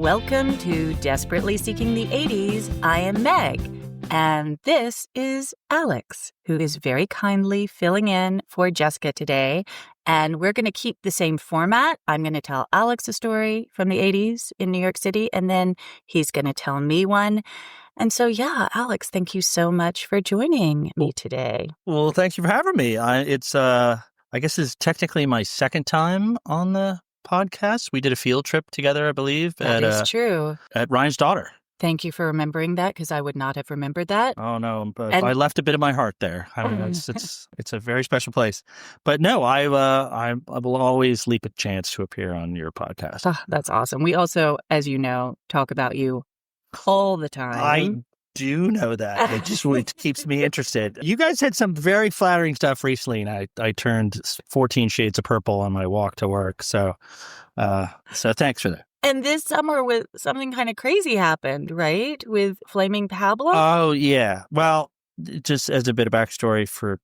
Welcome to Desperately Seeking the 80s. I am Meg, and this is Alex, who is very kindly filling in for Jessica today. And we're going to keep the same format. I'm going to tell Alex a story from the 80s in New York City, and then he's going to tell me one. And so, yeah, Alex, thank you so much for joining me today. Well, thank you for having me. I guess it's technically my second time on the podcast. We did a field trip together, I believe. That is true. At Ryan's daughter. Thank you for remembering that, because I would not have remembered that. Oh, no, but I left a bit of my heart there. I mean, it's a very special place. But no, I will always leap a chance to appear on your podcast. Oh, that's awesome. We also, as you know, talk about you all the time. I do know that. It keeps me interested. You guys had some very flattering stuff recently, and I turned 14 shades of purple on my walk to work. So thanks for that. And this summer, with something kind of crazy happened, right? With Flaming Pablum? Oh, yeah. Well, just as a bit of backstory for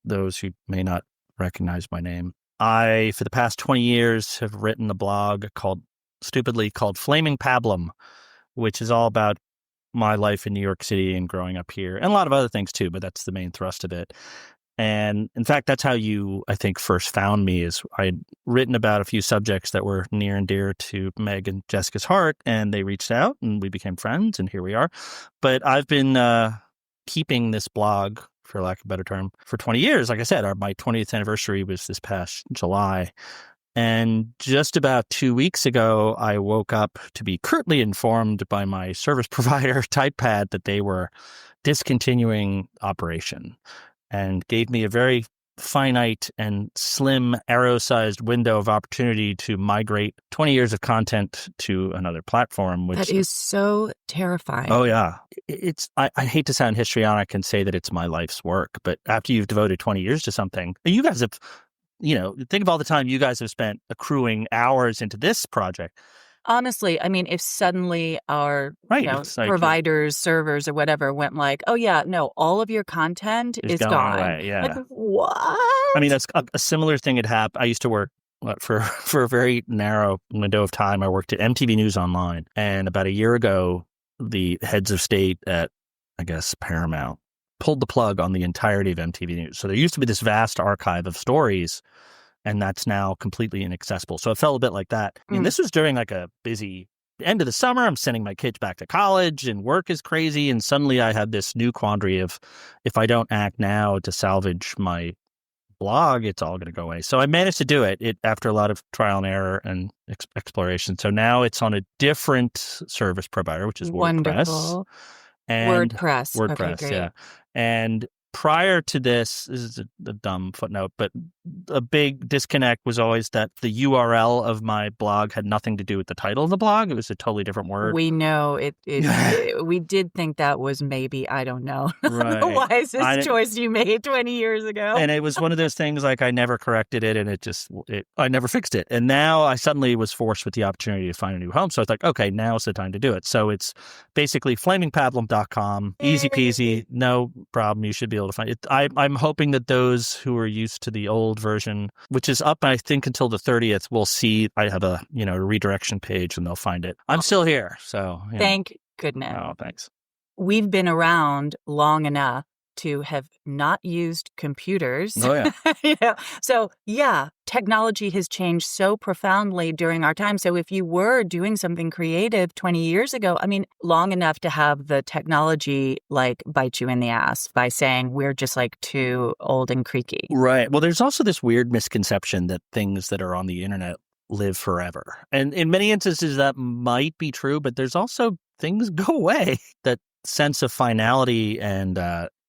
those who may not recognize my name, I, for the past 20 years, have written a blog stupidly called Flaming Pablum, which is all about my life in New York City and growing up here, and a lot of other things too, but that's the main thrust of it. And in fact, that's how you, I think, first found me. Is I had written about a few subjects that were near and dear to Meg and Jessica's heart, and they reached out and we became friends, and here we are. But I've been keeping this blog, for lack of a better term, for 20 years. Like I said, my 20th anniversary was this past July. And just about 2 weeks ago, I woke up to be curtly informed by my service provider, TypePad, that they were discontinuing operation, and gave me a very finite and slim arrow-sized window of opportunity to migrate 20 years of content to another platform. That is so terrifying. Oh, yeah. I hate to sound histrionic and say that it's my life's work, but after you've devoted 20 years to something, you guys have... think of all the time you guys have spent accruing hours into this project. Honestly, I mean, if suddenly our providers, servers, or whatever went like, oh, yeah, no, all of your content is gone. Away, yeah. Like, what? I mean, that's a similar thing had happened. I used to work for a very narrow window of time. I worked at MTV News Online. And about a year ago, the heads of state at, I guess, Paramount pulled the plug on the entirety of MTV News. So there used to be this vast archive of stories, and that's now completely inaccessible. So it felt a bit like that. I mean, this was during like a busy end of the summer. I'm sending my kids back to college, and work is crazy. And suddenly I had this new quandary of, if I don't act now to salvage my blog, it's all going to go away. So I managed to do it after a lot of trial and error and exploration. So now it's on a different service provider, which is Wonderful. WordPress. WordPress. WordPress, Okay, yeah. And prior to this is a dumb footnote, but a big disconnect was always that the URL of my blog had nothing to do with the title of the blog. It was a totally different word. We know it we did think that was maybe, I don't know, right. the wisest choice you made 20 years ago. And it was one of those things, like, I never corrected it, and I never fixed it. And now I suddenly was forced with the opportunity to find a new home. So I was like, okay, now's the time to do it. So it's basically flamingpablum.com, easy peasy, no problem. You should be able to find it. I'm hoping that those who are used to the old version, which is up, I think, until the 30th, will see I have a redirection page, and they'll find it. I'm still here, so thank goodness. Oh, thanks. We've been around long enough to have not used computers. Oh, yeah. So, yeah, technology has changed so profoundly during our time. So if you were doing something creative 20 years ago, I mean, long enough to have the technology like bite you in the ass by saying we're just like too old and creaky. Right. Well, there's also this weird misconception that things that are on the internet live forever. And in many instances that might be true, but there's also things go away. That sense of finality and,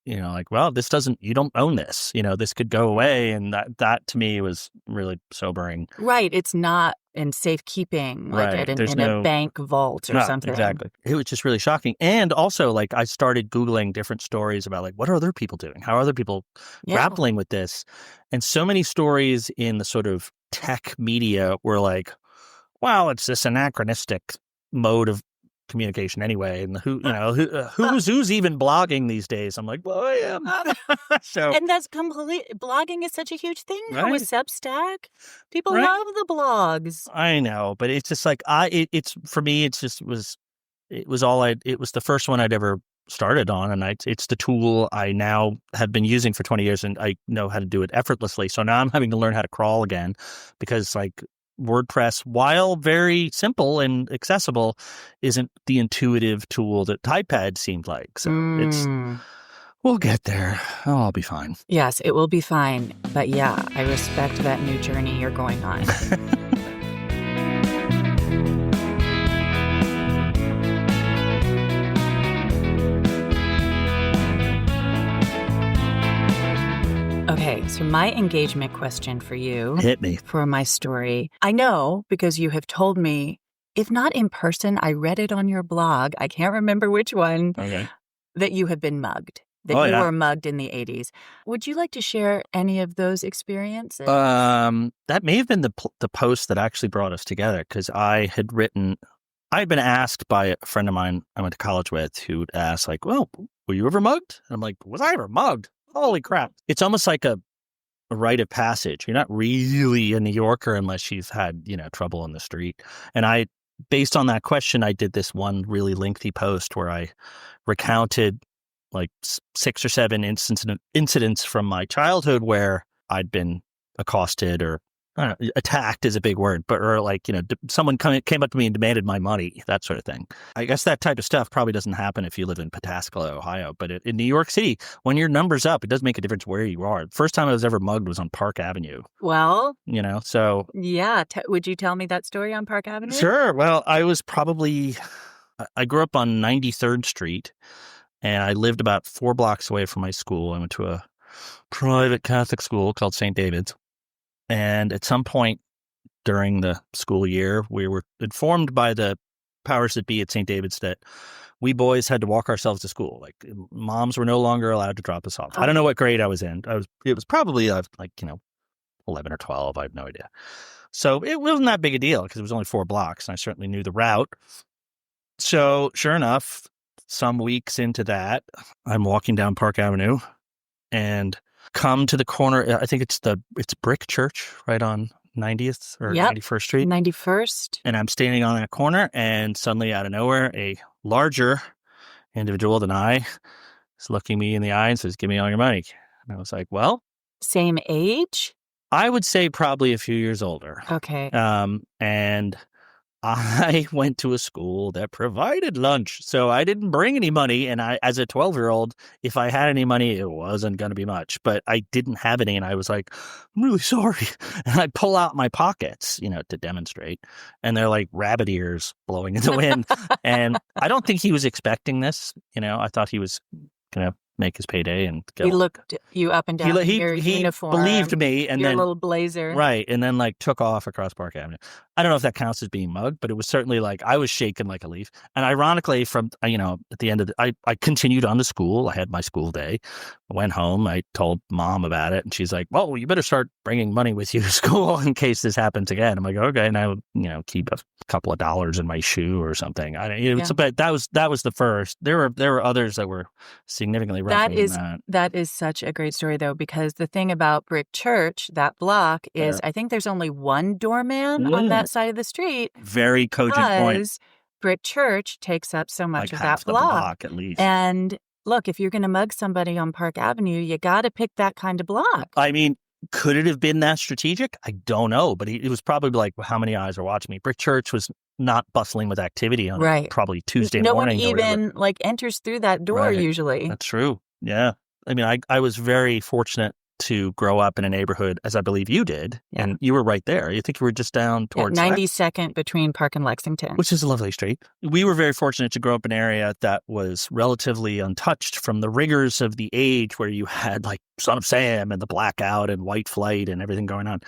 like, well, you don't own this, this could go away. And that to me was really sobering. Right. It's not in safekeeping, like right. in a bank vault or something. Exactly. It was just really shocking. And also, like, I started Googling different stories about, like, what are other people doing? How are other people grappling with this? And so many stories in the sort of tech media were like, well, it's this anachronistic mode of communication anyway. And who's even blogging these days? I'm like, well, I am. So, and that's blogging is such a huge thing now with Substack. People Right. love the blogs. I know, but it's just like it's for me. It was the first one I'd ever started on, and it's the tool I now have been using for 20 years, and I know how to do it effortlessly. So now I'm having to learn how to crawl again, because like WordPress, while very simple and accessible, isn't the intuitive tool that Typepad seemed like. So we'll get there. Oh, I'll be fine. Yes, it will be fine. But yeah, I respect that new journey you're going on. Okay, so my engagement question for you. Hit me. For my story. I know because you have told me, if not in person, I read it on your blog. I can't remember which one. Okay. That you have been mugged. That you were mugged in the 80s. Would you like to share any of those experiences? That may have been the post that actually brought us together, because I had been asked by a friend of mine I went to college with, who'd asked, like, well, were you ever mugged? And I'm like, was I ever mugged? Holy crap. It's almost like a rite of passage. You're not really a New Yorker unless you've had, trouble on the street. And based on that question, I did this one really lengthy post where I recounted like 6 or 7 incidents from my childhood where I'd been accosted or attacked is a big word, but someone came up to me and demanded my money, that sort of thing. I guess that type of stuff probably doesn't happen if you live in Pataskala, Ohio, but in New York City, when your number's up, it does make a difference where you are. The first time I was ever mugged was on Park Avenue. Well, so yeah. Would you tell me that story on Park Avenue? Sure. Well, I grew up on 93rd Street, and I lived about 4 blocks away from my school. I went to a private Catholic school called St. David's. And at some point during the school year, we were informed by the powers that be at St. David's that we boys had to walk ourselves to school. Like, moms were no longer allowed to drop us off. I don't know what grade I was in. It was probably 11 or 12. I have no idea. So it wasn't that big a deal because it was only 4 blocks, and I certainly knew the route. So sure enough, some weeks into that, I'm walking down Park Avenue and come to the corner. I think it's Brick Church right on 90th or 91st Street. 91st. And I'm standing on that corner, and suddenly out of nowhere, a larger individual than I is looking me in the eye and says, "Give me all your money." And I was like, well. Same age? I would say probably a few years older. Okay. And I went to a school that provided lunch, so I didn't bring any money. And as a 12-year-old, if I had any money, it wasn't going to be much. But I didn't have any, and I was like, "I'm really sorry." And I pull out my pockets, to demonstrate, and they're like rabbit ears blowing in the wind. And I don't think he was expecting this. I thought he was going to make his payday and go. He looked you up and down in your uniform. He believed me, and your then little blazer. Right, and then took off across Park Avenue. I don't know if that counts as being mugged, but it was certainly I was shaken like a leaf. And ironically, from at the end of I continued on to school. I had my school day. I went home. I told Mom about it, and she's like, "Well, you better start bringing money with you to school in case this happens again." I'm like, "Okay," and I would keep a couple of dollars in my shoe or something. But that was the first. There were others that were significantly rougher than that. That is such a great story, though, because the thing about Brick Church, that block, is I think there's only one doorman on that side of the street. Very cogent point. Brick Church takes up so much of half that block. The block, at least. And look, if you're going to mug somebody on Park Avenue, you got to pick that kind of block. I mean, could it have been that strategic? I don't know, but it was probably like, how many eyes are watching me? Brick Church was not bustling with activity on probably Tuesday morning. No one even enters through that door usually. That's true. Yeah. I mean, I was very fortunate to grow up in a neighborhood, as I believe you did, and you were right there. You think you were just down towards 92nd between Park and Lexington, which is a lovely street. We were very fortunate to grow up in an area that was relatively untouched from the rigors of the age, where you had Son of Sam and the blackout and white flight and everything going on.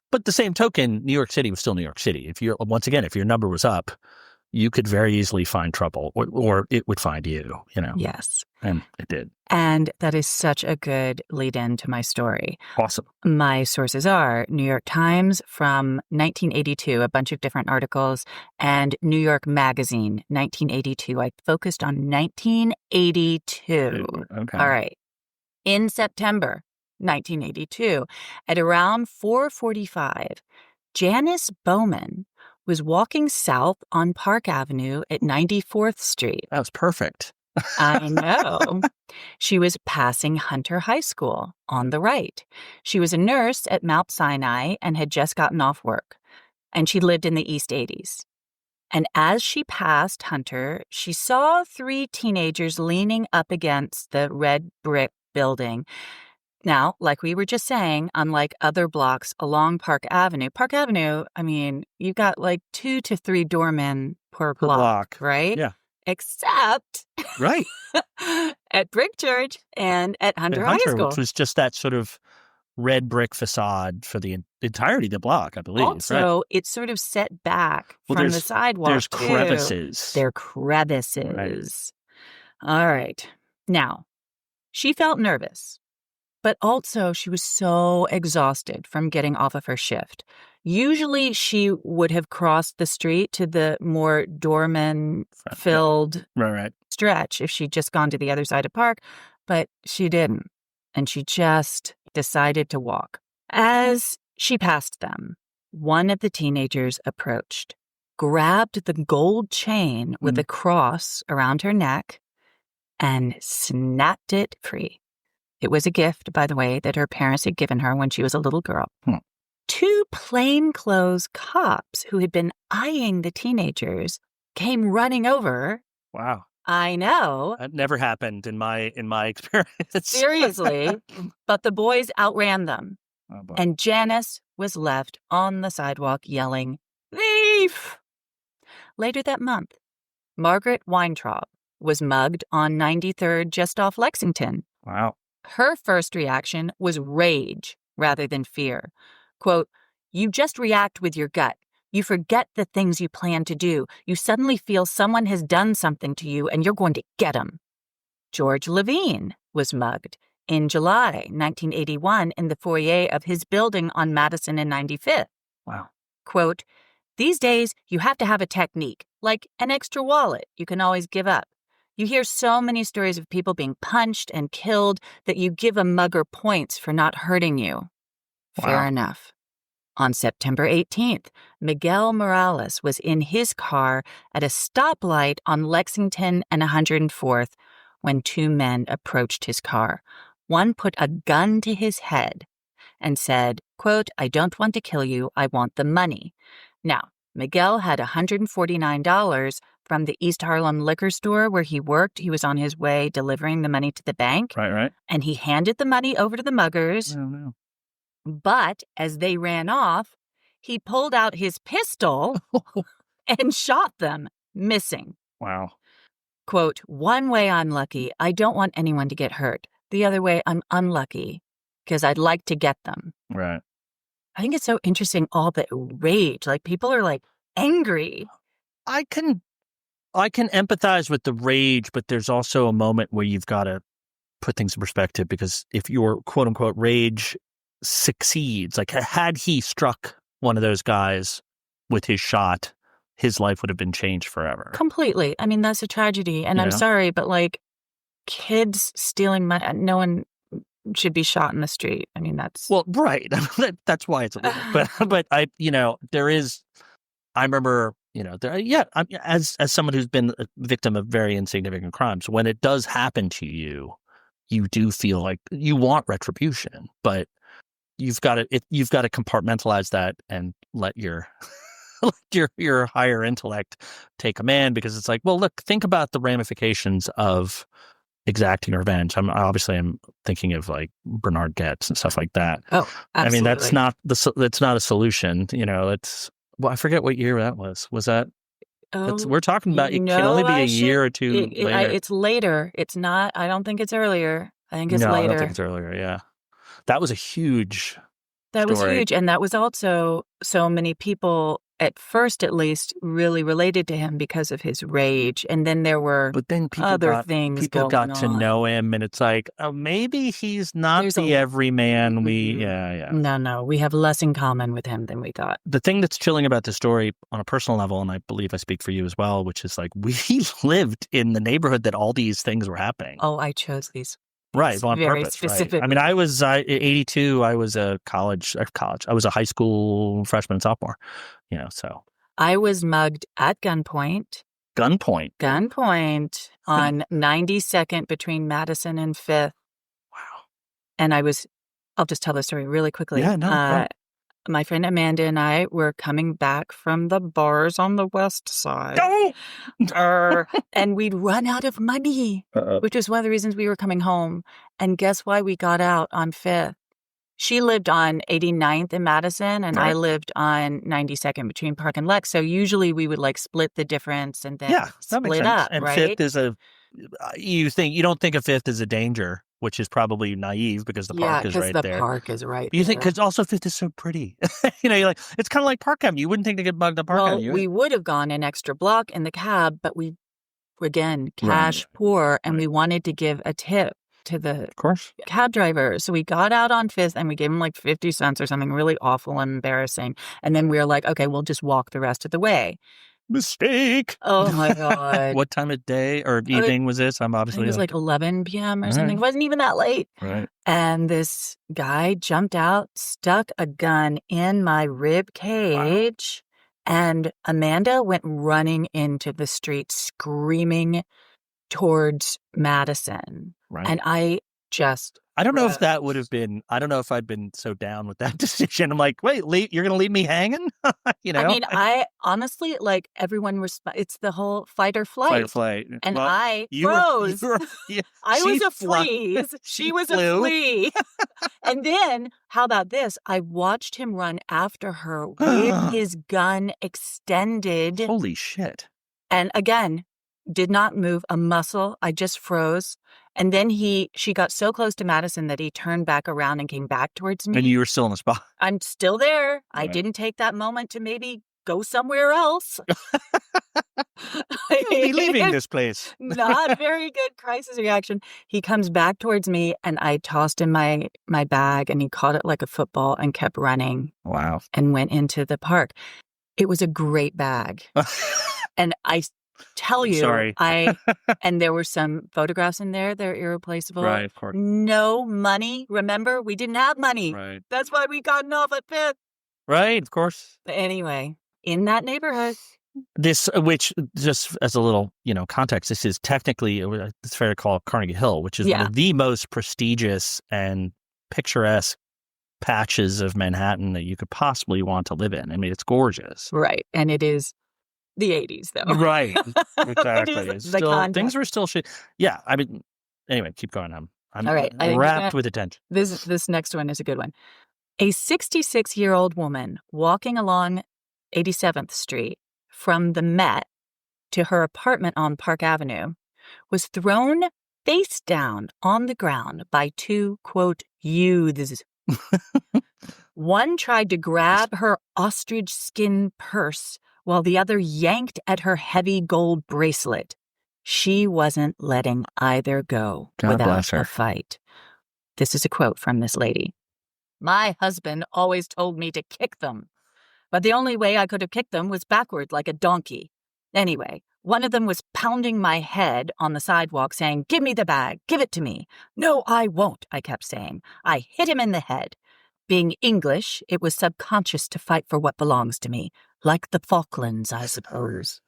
But the same token, New York City was still New York City. If your number was up, you could very easily find trouble, or it would find you, Yes. And it did. And that is such a good lead-in to my story. Awesome. My sources are New York Times from 1982, a bunch of different articles, and New York Magazine, 1982. I focused on 1982. Okay. All right. In September 1982, at around 4:45, Janice Bowman was walking south on Park Avenue at 94th Street. That was perfect. I know. She was passing Hunter High School on the right. She was a nurse at Mount Sinai and had just gotten off work. And she lived in the East 80s. And as she passed Hunter, she saw 3 teenagers leaning up against the red brick building. Now, like we were just saying, unlike other blocks along Park Avenue, I mean, you've got like 2 to 3 doormen per block, right? Yeah. Except right at Brick Church and at Hunter High School. Which was just that sort of red brick facade for the entirety of the block, I believe. Also, it's sort of set back from the sidewalk. There's crevices. There are crevices. Right. All right. Now, she felt nervous. But also, she was so exhausted from getting off of her shift. Usually, she would have crossed the street to the more doorman-filled stretch if she'd just gone to the other side of Park, but she didn't. And she just decided to walk. As she passed them, one of the teenagers approached, grabbed the gold chain with a cross around her neck, and snapped it free. It was a gift, by the way, that her parents had given her when she was a little girl. 2 plainclothes cops who had been eyeing the teenagers came running over. Wow. I know. That never happened in my experience. Seriously. But the boys outran them. Oh, boy. And Janice was left on the sidewalk yelling, "Thief!" Later that month, Margaret Weintraub was mugged on 93rd just off Lexington. Wow. Her first reaction was rage rather than fear. Quote, "You just react with your gut. You forget the things you plan to do. You suddenly feel someone has done something to you and you're going to get them." George Levine was mugged in July 1981 in the foyer of his building on Madison and 95th. Wow. Quote, "These days, you have to have a technique, like an extra wallet you can always give up. You hear so many stories of people being punched and killed that you give a mugger points for not hurting you." Wow. Fair enough. On September 18th, Miguel Morales was in his car at a stoplight on Lexington and 104th when 2 men approached his car. One put a gun to his head and said, quote, "I don't want to kill you, I want the money." Now, Miguel had $149 from the East Harlem liquor store where he worked. He was on his way delivering the money to the bank. Right. And he handed the money over to the muggers. Oh, no. But as they ran off, he pulled out his pistol and shot them, missing. Wow. Quote, "One way I'm lucky, I don't want anyone to get hurt. The other way I'm unlucky because I'd like to get them." Right. I think it's so interesting, all the rage. Like, people are like angry. I can empathize with the rage, but there's also a moment where you've got to put things in perspective, because if your quote unquote rage succeeds, like had he struck one of those guys with his shot, his life would have been changed forever. Completely. I mean, that's a tragedy. And I'm sorry, but like, kids stealing money, no one should be shot in the street. I mean, that's... Well, right. That's why it's illegal. But I remember, as someone who's been a victim of very insignificant crimes, when it does happen to you, you do feel like you want retribution, but you've got to compartmentalize that and let your your higher intellect take command, because it's like, well, look, think about the ramifications of exacting revenge. I'm thinking of like Bernard Goetz and stuff like that. Oh, absolutely. I mean, that's not a solution. I forget what year that was. Was that? We're talking about, it can only be a year or two later. It's later. It's not. I don't think it's earlier. I think it's later. later. I don't think it's earlier. Yeah, that was a huge. That was huge, and that was also so many people at first at least, really related to him because of his rage. And then there were But then things people going got to on. know him, and it's like, oh, maybe he's not There's the everyman Mm-hmm. No, we have less in common with him than we thought. The thing that's chilling about the story on a personal level, and I believe I speak for you as well, which is like we lived in the neighborhood that all these things were happening. Oh, I chose these. Right, on very purpose. Specific. Right. I mean, I was 82. I was a college. I was a high school freshman and sophomore. So I was mugged at gunpoint. Gunpoint On 92nd between Madison and 5th. Wow. And I'll just tell the story really quickly. Yeah, no. My friend Amanda and I were coming back from the bars on the west side. And we'd run out of money, which was one of the reasons we were coming home. And guess why we got out on 5th? She lived on 89th in Madison, and I lived on 92nd between Park and Lex. So usually we would split the difference and then split up, and right? 5th is you don't think of 5th as a danger, which is probably naive because the park is right there. Yeah, the park is right there. You think, because also 5th is so pretty. You're like, it's kind of like Park Avenue. You wouldn't think to get mugged on Park Avenue. We would have gone an extra block in the cab, but we, again, cash poor, and we wanted to give a tip to the cab driver. So we got out on 5th and we gave him 50 cents or something really awful and embarrassing. And then we were like, okay, we'll just walk the rest of the way. Mistake. Oh my God. What time of day or evening was this? I'm obviously. It was 11 p.m. or something. It wasn't even that late. Right. And this guy jumped out, stuck a gun in my rib cage, and Amanda went running into the street screaming towards Madison. Right. And I don't know if that would have been, I don't know if I'd been so down with that decision. I'm like, wait, you're going to leave me hanging? I mean, I honestly, everyone it's the whole fight or flight. Fight or flight. And I froze. I was a freeze. She was a flea. And then, how about this? I watched him run after her with his gun extended. Holy shit. And again, did not move a muscle. I just froze. And then she got so close to Madison that he turned back around and came back towards me. And you were still in the spot. I'm still there. Right. I didn't take that moment to maybe go somewhere else. You'll be leaving this place. Not very good crisis reaction. He comes back towards me, and I tossed him my bag, and he caught it like a football and kept running. Wow. And went into the park. It was a great bag. And I tell you, sorry. And there were some photographs in there. They're irreplaceable. Right, of course. No money. Remember, we didn't have money. Right. That's why we gotten off at 5th. Right, of course. But anyway, in that neighborhood. This, which just as a little, context, this is technically, it's fair to call Carnegie Hill, which is one of the most prestigious and picturesque patches of Manhattan that you could possibly want to live in. I mean, it's gorgeous. Right. And it is the 80s, though. Right. Exactly. Things were still shit. Yeah. I mean, anyway, keep going. I'm all right. wrapped with attention. This next one is a good one. A 66-year-old woman walking along 87th Street from the Met to her apartment on Park Avenue was thrown face down on the ground by two, quote, youths. One tried to grab her ostrich skin purse while the other yanked at her heavy gold bracelet. She wasn't letting either go without a fight. This is a quote from this lady. My husband always told me to kick them, but the only way I could have kicked them was backward like a donkey. Anyway, one of them was pounding my head on the sidewalk saying, give me the bag, give it to me. No, I won't, I kept saying. I hit him in the head. Being English, it was subconscious to fight for what belongs to me. Like the Falklands, I suppose.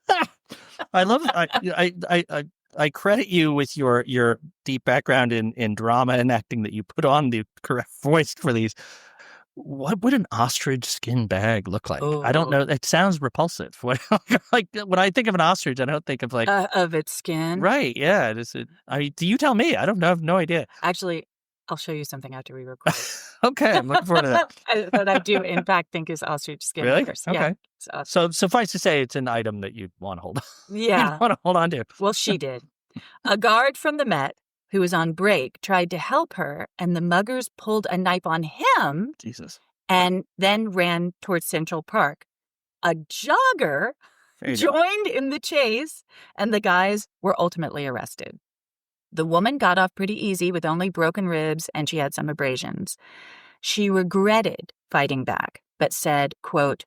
I love it. I credit you with your deep background in drama and acting that you put on the correct voice for these. What would an ostrich skin bag look like? I don't know. It sounds repulsive. When I think of an ostrich, I don't think of of its skin. Right? Yeah. Do you tell me? I don't know. I have no idea. Actually, I'll show you something after we record. Okay, I'm looking forward to that. But I do, in fact, think is ostrich skin. Really? Baggers. Okay. Yeah, so suffice to say, it's an item that you'd want to hold on. Yeah. Want to hold on to. Well, she did. A guard from the Met, who was on break, tried to help her, and the muggers pulled a knife on him. Jesus. And then ran towards Central Park. A jogger There you go. joined in the chase, and the guys were ultimately arrested. The woman got off pretty easy with only broken ribs, and she had some abrasions. She regretted fighting back, but said, quote,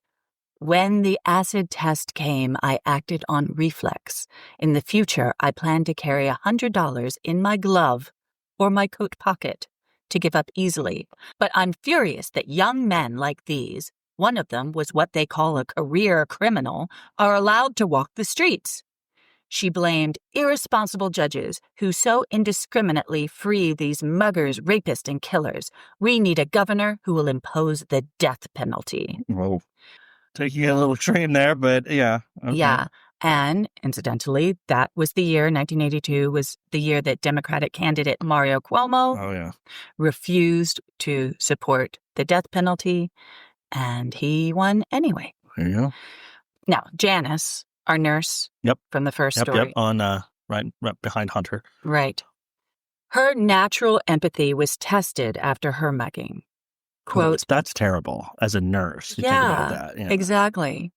"When the acid test came, I acted on reflex. In the future, I plan to carry $100 in my glove or my coat pocket to give up easily. But I'm furious that young men like these, one of them was what they call a career criminal, are allowed to walk the streets." She blamed irresponsible judges who so indiscriminately free these muggers, rapists, and killers. We need a governor who will impose the death penalty. Whoa. Taking it a little extreme there, but yeah. Okay. Yeah. And incidentally, that was the year, 1982, was the year that Democratic candidate Mario Cuomo refused to support the death penalty, and he won anyway. There you go. Now, Janice, our nurse from the first story. Yep, on right behind Hunter. Right. Her natural empathy was tested after her mugging. Quote, that's terrible as a nurse. You think about that. Yeah, exactly.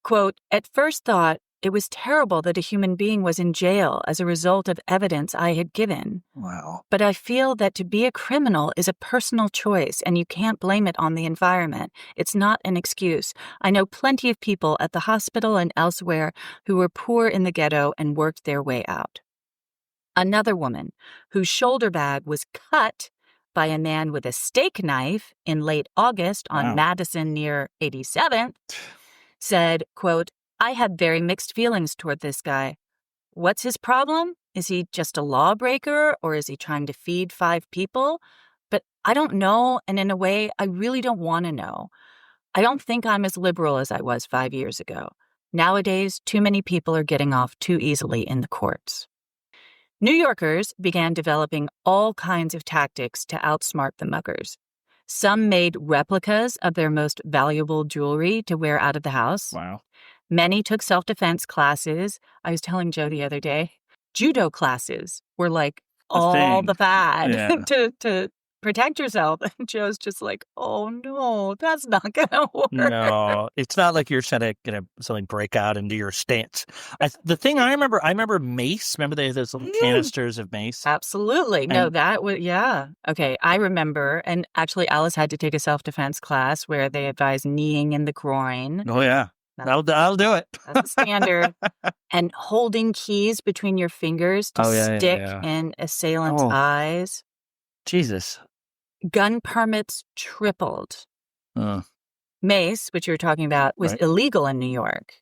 Quote, "At first thought, it was terrible that a human being was in jail as a result of evidence I had given. Wow. But I feel that to be a criminal is a personal choice, and you can't blame it on the environment. It's not an excuse. I know plenty of people at the hospital and elsewhere who were poor in the ghetto and worked their way out." Another woman whose shoulder bag was cut by a man with a steak knife in late August on Madison near 87th said, quote, "I had very mixed feelings toward this guy. What's his problem? Is he just a lawbreaker, or is he trying to feed 5 people? But I don't know, and in a way, I really don't want to know. I don't think I'm as liberal as I was 5 years ago. Nowadays, too many people are getting off too easily in the courts." New Yorkers began developing all kinds of tactics to outsmart the muggers. Some made replicas of their most valuable jewelry to wear out of the house. Wow. Many took self-defense classes. I was telling Joe the other day, judo classes were like all the fad to protect yourself. And Joe's just like, oh no, that's not going to work. No, it's not like you're trying to something break out into your stance. The thing I remember mace. Remember those little canisters of mace? Absolutely. No, that was, Okay, I remember. And actually, Alice had to take a self-defense class where they advised kneeing in the groin. Oh, yeah. I'll do it. That's a standard. And holding keys between your fingers to stick in assailants' eyes. Jesus. Gun permits tripled. Mace, which you were talking about, was illegal in New York,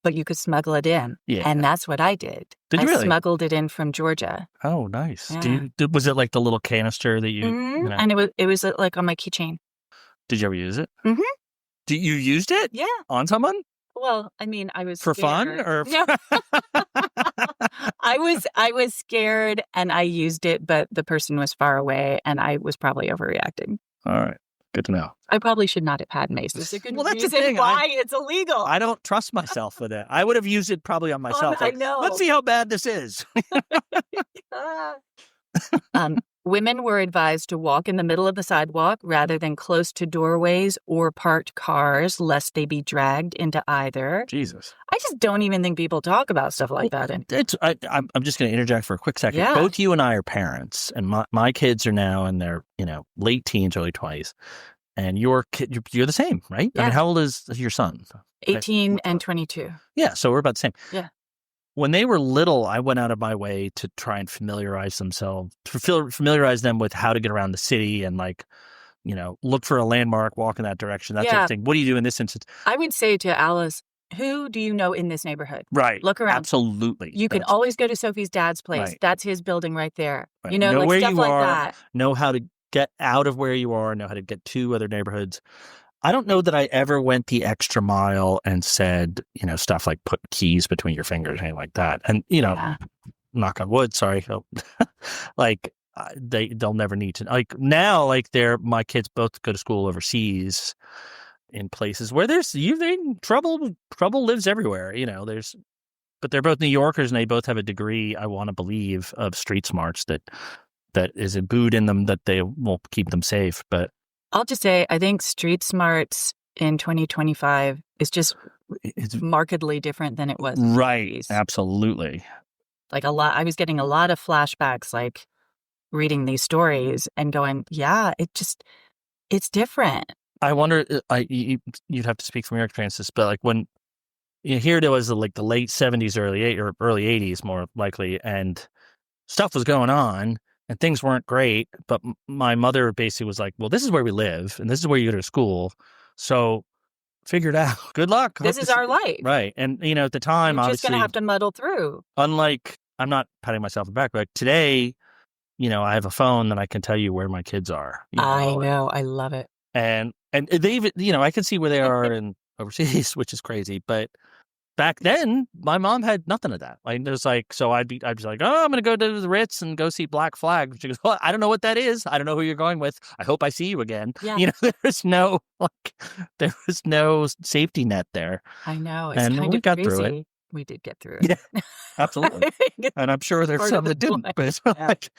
but you could smuggle it in. Yeah. And that's what I did. Did you really? I smuggled it in from Georgia. Oh, nice. Yeah. Was it like the little canister that you... Mm-hmm. And it was like on my keychain. Did you ever use it? Mm-hmm. You used it? Yeah. On someone? Well, I mean, I was for scared. Fun or no. I was scared and I used it, but the person was far away and I was probably overreacting. All right, good to know. I probably should not have had mace. There's a good that's reason the thing. why it's illegal. I don't trust myself with it. I would have used it probably on myself. I know. Let's see how bad this is. Women were advised to walk in the middle of the sidewalk rather than close to doorways or parked cars, lest they be dragged into either. Jesus. I just don't even think people talk about stuff like that. I'm just going to interject for a quick second. Yeah. Both you and I are parents, and my kids are now in their late teens, early 20s, and you're the same, right? Yeah. I mean, how old is your son? 18 and 22. Yeah, so we're about the same. Yeah. When they were little, I went out of my way to try and familiarize them with how to get around the city and look for a landmark, walk in that direction, that sort of thing. What do you do in this instance? I would say to Alice, who do you know in this neighborhood? Right. Look around. Absolutely. You can always go to Sophie's dad's place. Right. That's his building right there. Right. Know like where stuff you like are, that. Know how to get out of where you are, know how to get to other neighborhoods. I don't know that I ever went the extra mile and said, stuff like put keys between your fingers, anything like that. And, knock on wood, sorry. They'll never need to. Now, my kids both go to school overseas in places where trouble lives everywhere. But they're both New Yorkers and they both have a degree, I want to believe, of street smarts that is imbued in them that they will keep them safe. But I'll just say, I think street smarts in 2025 is just It's markedly different than it was in the right. 80s. Absolutely. Like I was getting a lot of flashbacks, like reading these stories and going, yeah, it's different. I wonder, you'd have to speak from your experiences, but like when here it was like the late 70s, early 80s, more likely, and stuff was going on and things weren't great. But my mother basically was like, well, this is where we live and this is where you go to school. So figure it out. Good luck. This is our life. Right. And, at the time, You're just obviously, going to have to muddle through. Unlike, I'm not patting myself on the back, but today, I have a phone that I can tell you where my kids are. I know. I love it. And they even, I can see where they are in overseas, which is crazy. But back then, my mom had nothing of that. Like, it was like, so I'd be like, oh, I'm going to go to the Ritz and go see Black Flag. She goes, well, I don't know what that is. I don't know who you're going with. I hope I see you again. Yeah. There was no safety net there. I know. It's and kind we of got crazy. through it. We did get through it. Yeah, absolutely. And I'm sure there's some that didn't. But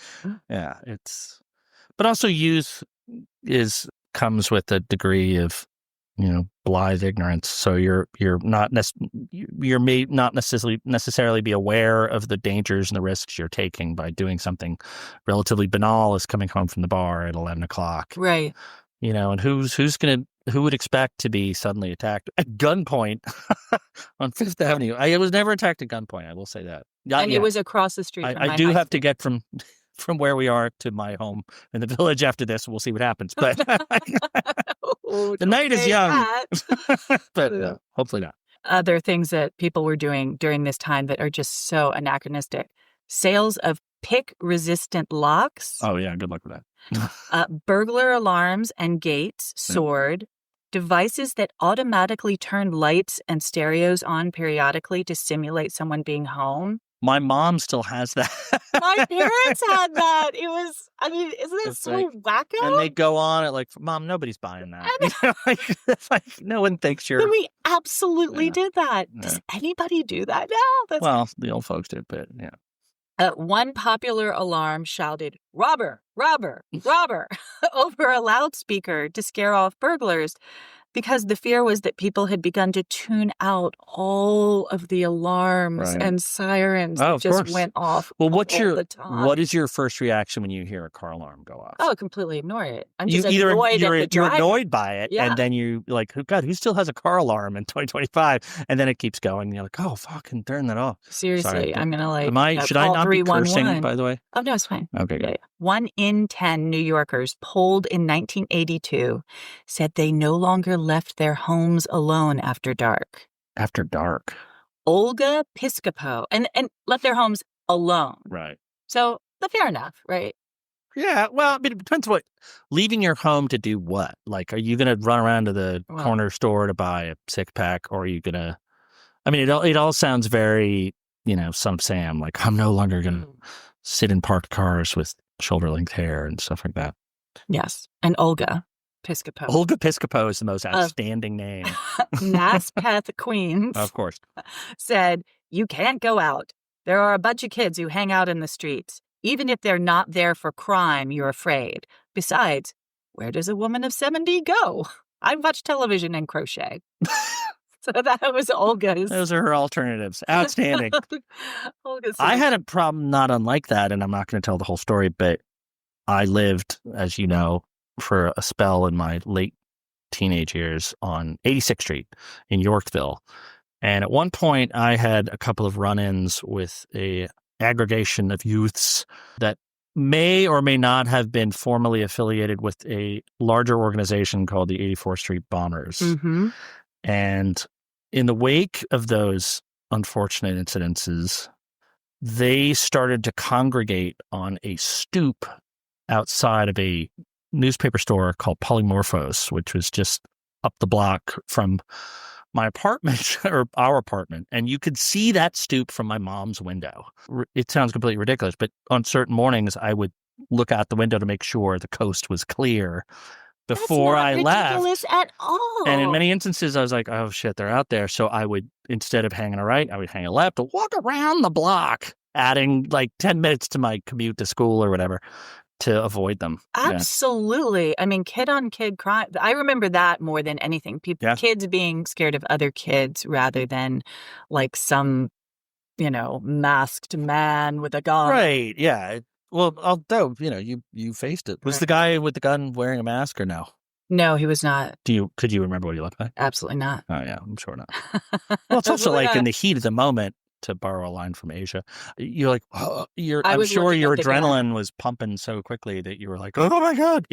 but also youth comes with a degree of, blithe ignorance. So you're not you may not necessarily be aware of the dangers and the risks you're taking by doing something relatively banal as coming home from the bar at 11 o'clock. Right. And who would expect to be suddenly attacked at gunpoint on Fifth Avenue? I was never attacked at gunpoint. I will say that. It was across the street. I do have to get from where we are to my home in the village after this. We'll see what happens. But the night is young. But hopefully not. Other things that people were doing during this time that are just so anachronistic. Sales of pick-resistant locks. Oh, yeah. Good luck with that. Burglar alarms and gates soared. Devices that automatically turn lights and stereos on periodically to simulate someone being home. My mom still has that. My parents had that. It was, isn't it so wacko? And they go on at Mom, nobody's buying that. It's like, no one thinks you're... But we absolutely did that. Yeah. Does anybody do that now? Well, the old folks did, but yeah. One popular alarm shouted, "Robber, robber, robber," over a loudspeaker to scare off burglars, because the fear was that people had begun to tune out all of the alarms and sirens that just went off all the time. What is your first reaction when you hear a car alarm go off? Oh, completely ignore it. I'm just annoyed at the You're annoyed by it, and then you like, oh God, who still has a car alarm in 2025? And then it keeps going, and you're like, oh, fucking turn that off. Seriously, sorry. I'm gonna should I not be cursing, by the way? Oh, no, it's fine. Okay, good. 1 in 10 New Yorkers polled in 1982 said they no longer left their homes alone after dark. After dark. Olga Piscopo. And left their homes alone. Right. So, fair enough, right? Yeah, well, it depends leaving your home to do what? Like, are you going to run around to the corner store to buy a six-pack, or are you going to... it all sounds very, some Sam, like, I'm no longer going to sit in parked cars with shoulder-length hair and stuff like that. Yes, and Olga Piscopo. Olga Piscopo is the most outstanding name. Naspeth, Queens. Of course. Said, "You can't go out. There are a bunch of kids who hang out in the streets. Even if they're not there for crime, you're afraid. Besides, where does a woman of 70 go? I watch television and crochet." So that was Olga's. Those are her alternatives. Outstanding. I had a problem not unlike that, and I'm not going to tell the whole story, but I lived, as you know, for a spell in my late teenage years on 86th Street in Yorkville. And at one point, I had a couple of run-ins with a aggregation of youths that may or may not have been formally affiliated with a larger organization called the 84th Street Bombers. Mm-hmm. And in the wake of those unfortunate incidences, they started to congregate on a stoop outside of a newspaper store called Polymorphos, which was just up the block from my apartment or our apartment. And you could see that stoop from my mom's window. It sounds completely ridiculous, but on certain mornings, I would look out the window to make sure the coast was clear before I left. That's not ridiculous at all. And in many instances, I was like, oh shit, they're out there. So I would, instead of hanging a right, I would hang a left to walk around the block, adding like 10 minutes to my commute to school or whatever. to avoid them. Absolutely. Yeah. I mean, kid-on-kid crime. I remember that more than anything. Kids being scared of other kids rather than like some, masked man with a gun. Right. Yeah. Well, although, you faced it. Was the guy with the gun wearing a mask or no? No, he was not. Could you remember what he looked like? Absolutely not. Oh, yeah, I'm sure not. Well, it's also like in the heat of the moment, to borrow a line from Asia, you're like, oh, I'm sure your adrenaline was pumping so quickly that you were like, oh my God,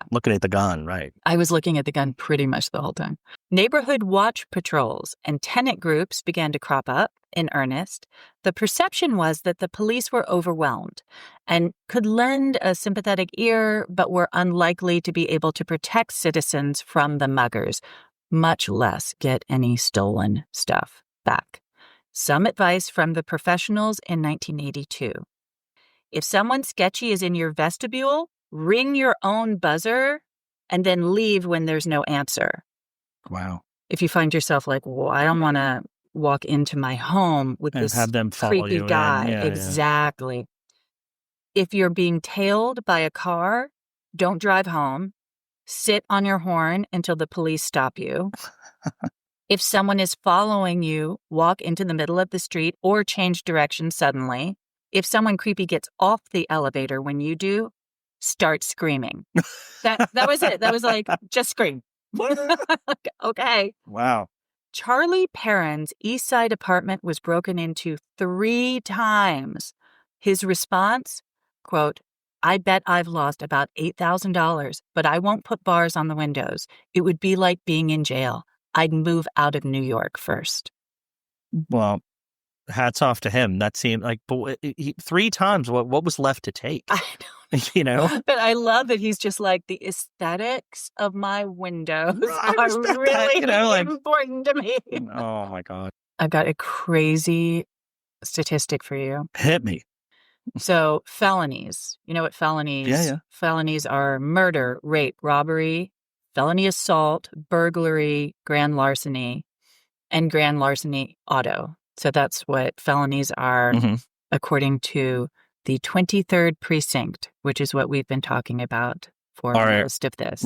looking at the gun, right? I was looking at the gun pretty much the whole time. Neighborhood watch patrols and tenant groups began to crop up in earnest. The perception was that the police were overwhelmed and could lend a sympathetic ear, but were unlikely to be able to protect citizens from the muggers, much less get any stolen stuff back. Some advice from the professionals in 1982. If someone sketchy is in your vestibule, ring your own buzzer and then leave when there's no answer. Wow. If you find yourself like, well, I don't want to walk into my home with this have them follow creepy you guy. Yeah, exactly. Yeah. If you're being tailed by a car, don't drive home. Sit on your horn until the police stop you. If someone is following you, walk into the middle of the street or change direction suddenly. If someone creepy gets off the elevator when you do, start screaming. That was it. That was like, just scream. Okay. Wow. Charly Perrin's East Side apartment was broken into 3 times. His response, quote, I bet I've lost about $8,000, but I won't put bars on the windows. It would be like being in jail. I'd move out of New York first. Well, hats off to him. That seemed like 3 times. What was left to take? I don't. But I love that he's just like, the aesthetics of my windows are really important to me. Oh my God. I've got a crazy statistic for you. Hit me. So felonies. You know what felonies? Yeah. Felonies are murder, rape, robbery, felony assault, burglary, grand larceny, and grand larceny auto. So that's what felonies are, according to the 23rd Precinct, which is what we've been talking about for most of this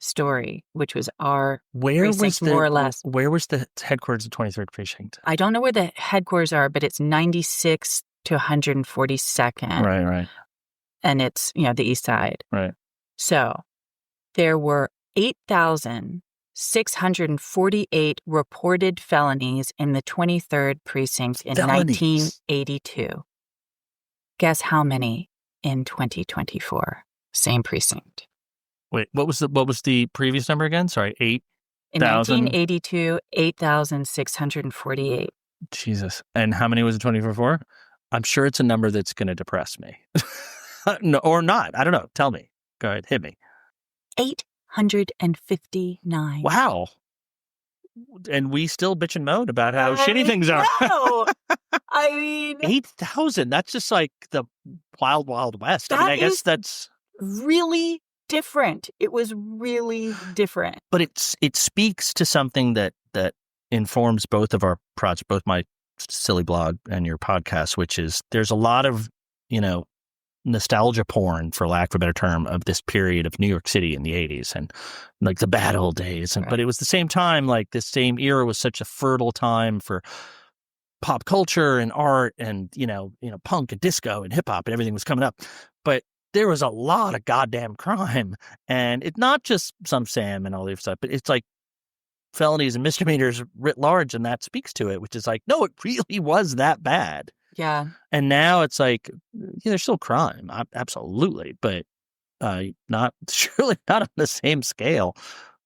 story, which was our precinct, more or less. Where was the headquarters of 23rd Precinct? I don't know where the headquarters are, but it's 96th to 142nd. Right. And it's, the East Side. Right. So there were 8,648 reported felonies in the 23rd Precinct in 1982. Guess how many in 2024? Same precinct. Wait, what was the previous number again? Sorry, 8,000? In 1982, 8,648. Jesus. And how many was it 2024? I'm sure it's a number that's going to depress me. No, or not. I don't know. Tell me. Go ahead. Hit me. 859. Wow. And we still bitch and moan about how shitty things are. I mean, 8,000. That's just like the wild, wild west. I guess that's really different. It was really different. But it speaks to something that informs both of our projects, both my silly blog and your podcast, which is there's a lot of, nostalgia porn, for lack of a better term, of this period of New York City in the 80s and like the bad old days. But it was the same time, like this same era was such a fertile time for pop culture and art and, punk and disco and hip hop and everything was coming up. But there was a lot of goddamn crime. And it's not just some Sam and all this stuff, but it's like felonies and misdemeanors writ large. And that speaks to it, which is like, no, it really was that bad. Yeah. And now it's like, there's still crime, absolutely, but surely not on the same scale.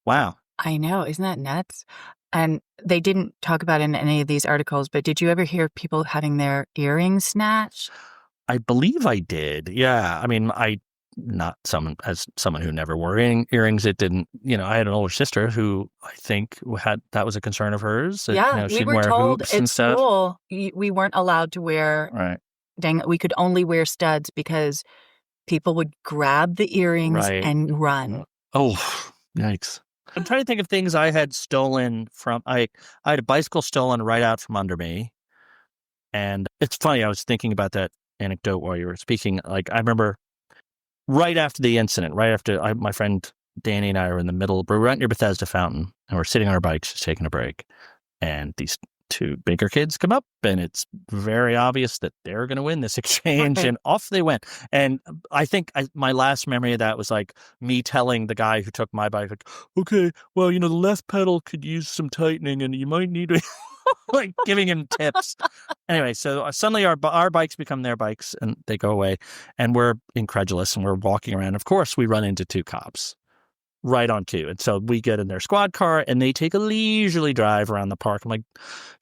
Wow. I know. Isn't that nuts? And they didn't talk about it in any of these articles, but did you ever hear people having their earrings snatched? I believe I did. Yeah. I mean, someone who never wore earrings, it didn't, I had an older sister who I think that was a concern of hers. That, we were told at school we weren't allowed to wear, we could only wear studs because people would grab the earrings and run. Oh, yikes. I'm trying to think of things I had stolen from, I had a bicycle stolen right out from under me. And it's funny, I was thinking about that anecdote while you were speaking. Like, I remember right after the incident, right after my friend Danny and I were in the middle, we're right near Bethesda Fountain, and we're sitting on our bikes just taking a break. And these two bigger kids come up, and it's very obvious that they're going to win this exchange, and off they went. And I think my last memory of that was like me telling the guy who took my bike, like, okay, well, the left pedal could use some tightening, and you might need to, like, giving him tips. Anyway, so suddenly our bikes become their bikes, and they go away, and we're incredulous, and we're walking around. Of course, we run into two cops. Right on cue. And so we get in their squad car and they take a leisurely drive around the park. I'm like,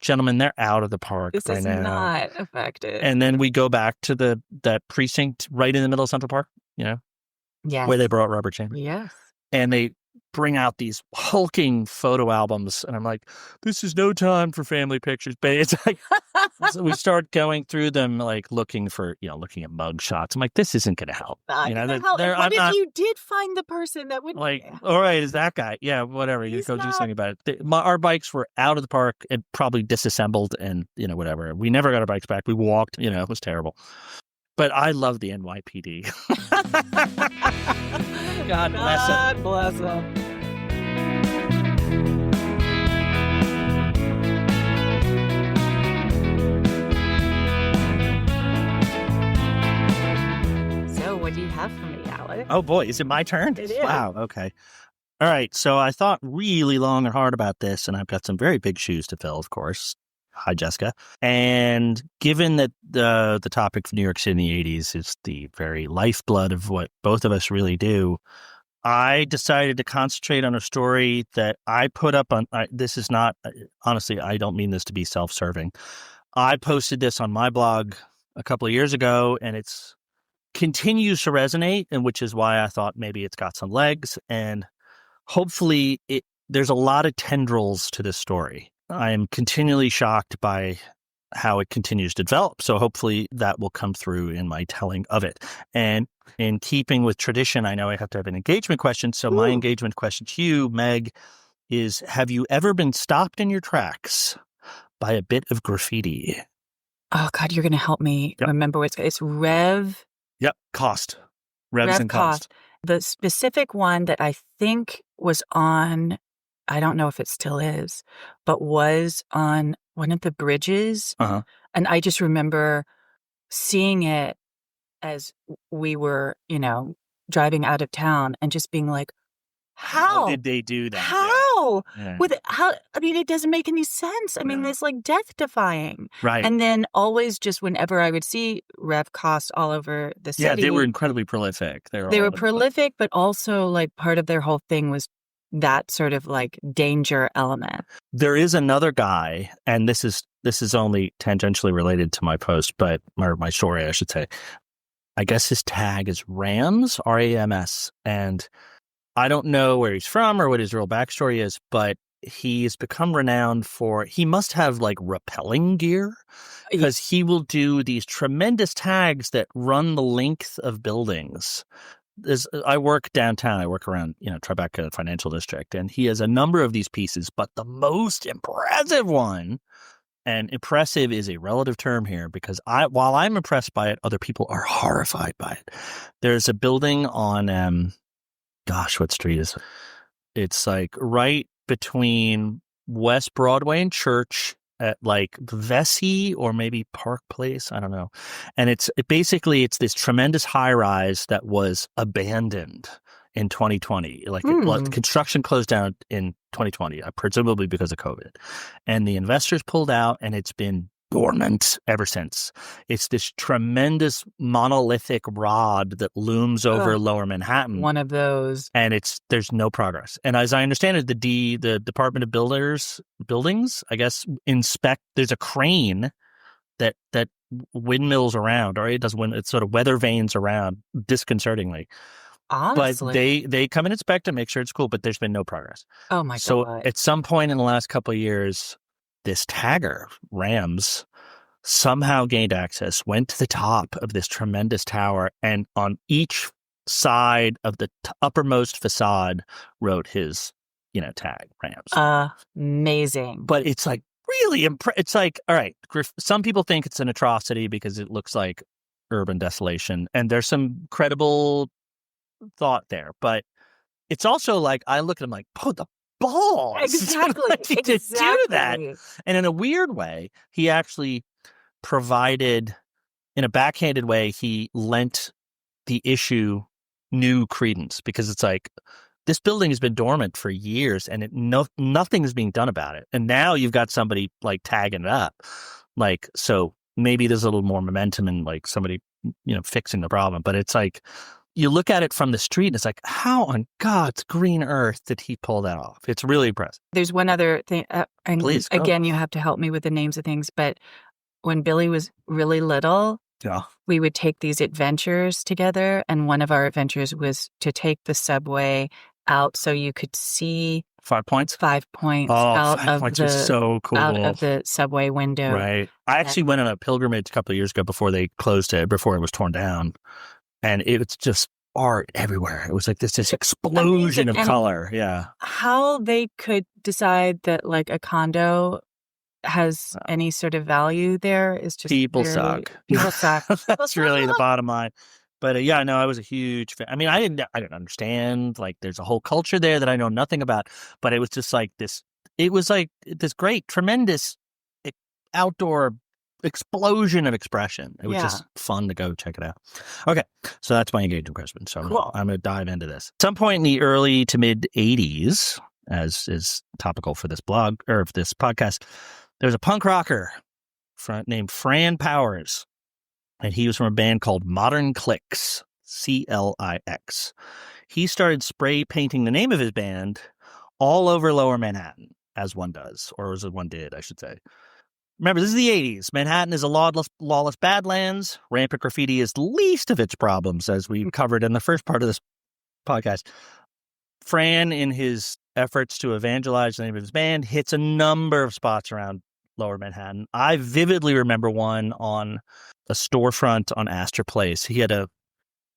gentlemen, they're out of the park this right is now. not effective. And then we go back to that precinct right in the middle of Central Park, Yes. where they brought rubber chambers. Yes. And they bring out these hulking photo albums. And I'm like, this is no time for family pictures. But it's like, so we start going through them, like looking at mug shots. I'm like, this isn't going to help. What if you did find the person that would like, all right, is that guy? Yeah, whatever. You go do something about it. Our bikes were out of the park and probably disassembled and, whatever. We never got our bikes back. We walked, it was terrible. But I love the NYPD. God bless them. God bless them. So what do you have for me, Alex? Oh, boy. Is it my turn? It is. Wow. Okay. All right. So I thought really long and hard about this, and I've got some very big shoes to fill, of course. Hi, Jessica. And given that the topic of New York City in the 80s is the very lifeblood of what both of us really do, I decided to concentrate on a story that I put up on. This is not, honestly, I don't mean this to be self-serving. I posted this on my blog a couple of years ago, and it's continues to resonate, and which is why I thought maybe it's got some legs, and hopefully there's a lot of tendrils to this story. I am continually shocked by how it continues to develop. So hopefully that will come through in my telling of it. And in keeping with tradition, I know I have to have an engagement question. So my engagement question to you, Meg, is have you ever been stopped in your tracks by a bit of graffiti? Oh, God, you're going to help me remember what it's Rev. Yep. Cost. Revs and cost. The specific one that I think was on, I don't know if it still is, but was on one of the bridges. Uh-huh. And I just remember seeing it as we were, driving out of town and just being like, how did they do that? How? Yeah. It doesn't make any sense. I mean, it's like death defying. Right. And then always just whenever I would see Rev Cost all over the city. Yeah, they were incredibly prolific. They were prolific, but also like part of their whole thing was that sort of like danger element. There is another guy, and this is only tangentially related to my post, or my story, I should say. I guess his tag is Rams, R-A-M-S, and I don't know where he's from or what his real backstory is, but he's become renowned for, he must have like rappelling gear, because he will do these tremendous tags that run the length of buildings. I work downtown. I work around, Tribeca Financial District, and he has a number of these pieces, but the most impressive one, and impressive is a relative term here because while I'm impressed by it, other people are horrified by it. There's a building on, what street is it? It's like right between West Broadway and Church at like Vesey or maybe Park Place. I don't know. And it's this tremendous high rise that was abandoned in 2020. Like construction closed down in 2020, presumably because of COVID. And the investors pulled out and it's been dormant ever since. It's this tremendous monolithic rod that looms over Lower Manhattan. One of those. And there's no progress. And as I understand it, the Department of Buildings, I guess, there's a crane that windmills around, or it sort of weather vanes around disconcertingly. Honestly. But they come and inspect and make sure it's cool, but there's been no progress. Oh my God. So at some point in the last couple of years, this tagger, Rams, somehow gained access, went to the top of this tremendous tower, and on each side of the uppermost facade wrote his, tag, Rams. Amazing. But it's like really it's like, all right, some people think it's an atrocity because it looks like urban desolation, and there's some credible thought there. But it's also like, I look at him like, oh, the balls. Exactly. To do that. And in a weird way, he actually provided, in a backhanded way, he lent the issue new credence, because it's like, this building has been dormant for years and nothing is being done about it. And now you've got somebody like tagging it up. Like, so maybe there's a little more momentum and like somebody, fixing the problem. But it's like, you look at it from the street and it's like, how on God's green earth did he pull that off? It's really impressive. There's one other thing. And Please go. Again, you have to help me with the names of things. But when Billy was really little, we would take these adventures together. And one of our adventures was to take the subway out so you could see 5 points. 5 points out 5 points was so cool. Out of the subway window. Right. I actually went on a pilgrimage a couple of years ago before they closed it, before it was torn down. And it's just art everywhere. It was like this explosion of color. Yeah. How they could decide that like a condo has any sort of value there is just people suck. People suck. That's really the bottom line. But I was a huge fan. I mean, I didn't understand. Like, there's a whole culture there that I know nothing about. But it was just like this. It was like this great, tremendous outdoor explosion of expression. It was just fun to go check it out. Okay, so that's my engagement question. So cool. I'm going to dive into this. At some point in the early to mid 80s, as is topical for this blog or this podcast, there was a punk rocker named Fran Powers. And he was from a band called Modern Clix, CLIX. He started spray painting the name of his band all over Lower Manhattan, as one does, or as one did, I should say. Remember, this is the 80s. Manhattan is a lawless badlands. Rampant graffiti is the least of its problems, as we covered in the first part of this podcast. Fran, in his efforts to evangelize the name of his band, hits a number of spots around Lower Manhattan. I vividly remember one on a storefront on Astor Place. He had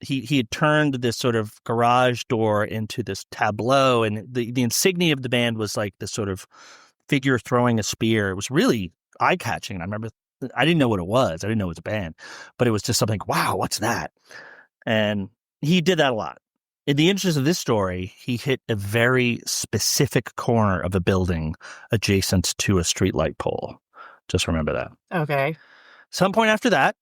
he had turned this sort of garage door into this tableau, and the insignia of the band was like this sort of figure throwing a spear. It was really eye-catching. And I remember, I didn't know what it was. I didn't know it was a band, but it was just something, wow, what's that? And he did that a lot. In the interest of this story, he hit a very specific corner of a building adjacent to a streetlight pole. Just remember that. Okay. Some point after that,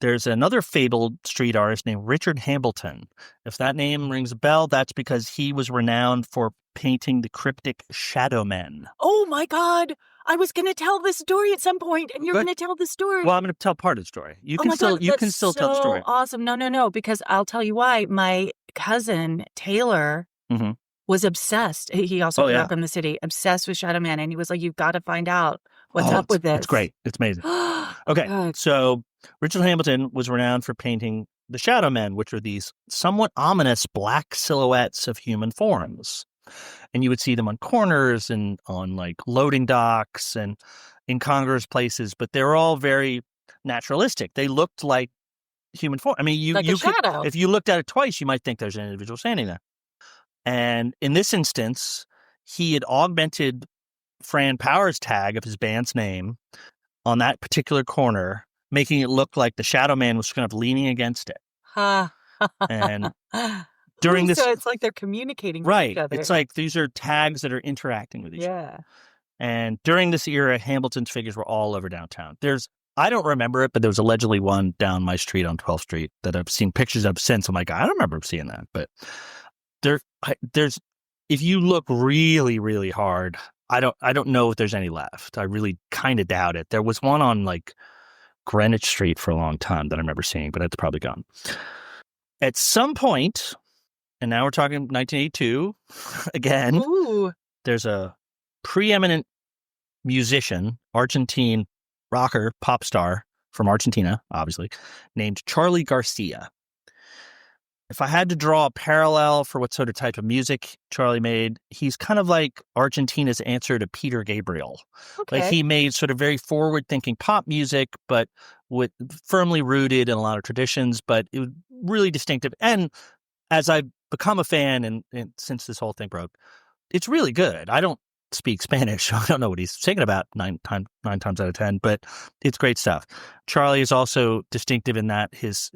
there's another fabled street artist named Richard Hambleton. If that name rings a bell, that's because he was renowned for painting the cryptic Shadowmen. Oh my God. I was going to tell this story at some point, and you're going to tell the story. Well, I'm going to tell part of the story. You can still tell the story. Awesome. No, because I'll tell you why. My cousin, Taylor, was obsessed. He also grew up in the city, obsessed with Shadowman. And he was like, you've got to find out what's up with this. It's great. It's amazing. Okay. So Richard Hambleton was renowned for painting the Shadowmen, which are these somewhat ominous black silhouettes of human forms. And you would see them on corners and on like loading docks and incongruous places, but they're all very naturalistic. They looked like human form. I mean, you shadow. If you looked at it twice, you might think there's an individual standing there. And in this instance, he had augmented Fran Powers' tag of his band's name on that particular corner, making it look like the Shadow Man was kind of leaning against it. And during this, so it's like they're communicating with each other. It's like these are tags that are interacting with each other. And during this era, Hambleton's figures were all over downtown. I don't remember it, but there was allegedly one down my street on 12th Street that I've seen pictures of since. I'm like, I don't remember seeing that. But there's, if you look really, really hard, I don't know if there's any left. I really kind of doubt it. There was one on like Greenwich Street for a long time that I remember seeing, but it's probably gone. At some point, and now we're talking 1982 again. Ooh. There's a preeminent musician, Argentine rocker, pop star from Argentina, obviously, named Charly Garcia. If I had to draw a parallel for what sort of type of music Charly made, he's kind of like Argentina's answer to Peter Gabriel. Okay. Like he made sort of very forward-thinking pop music, but with firmly rooted in a lot of traditions, but it was really distinctive. And as I've become a fan and since this whole thing broke, it's really good. I don't speak Spanish, so I don't know what he's singing about nine times out of 10, but it's great stuff. Charly is also distinctive in that his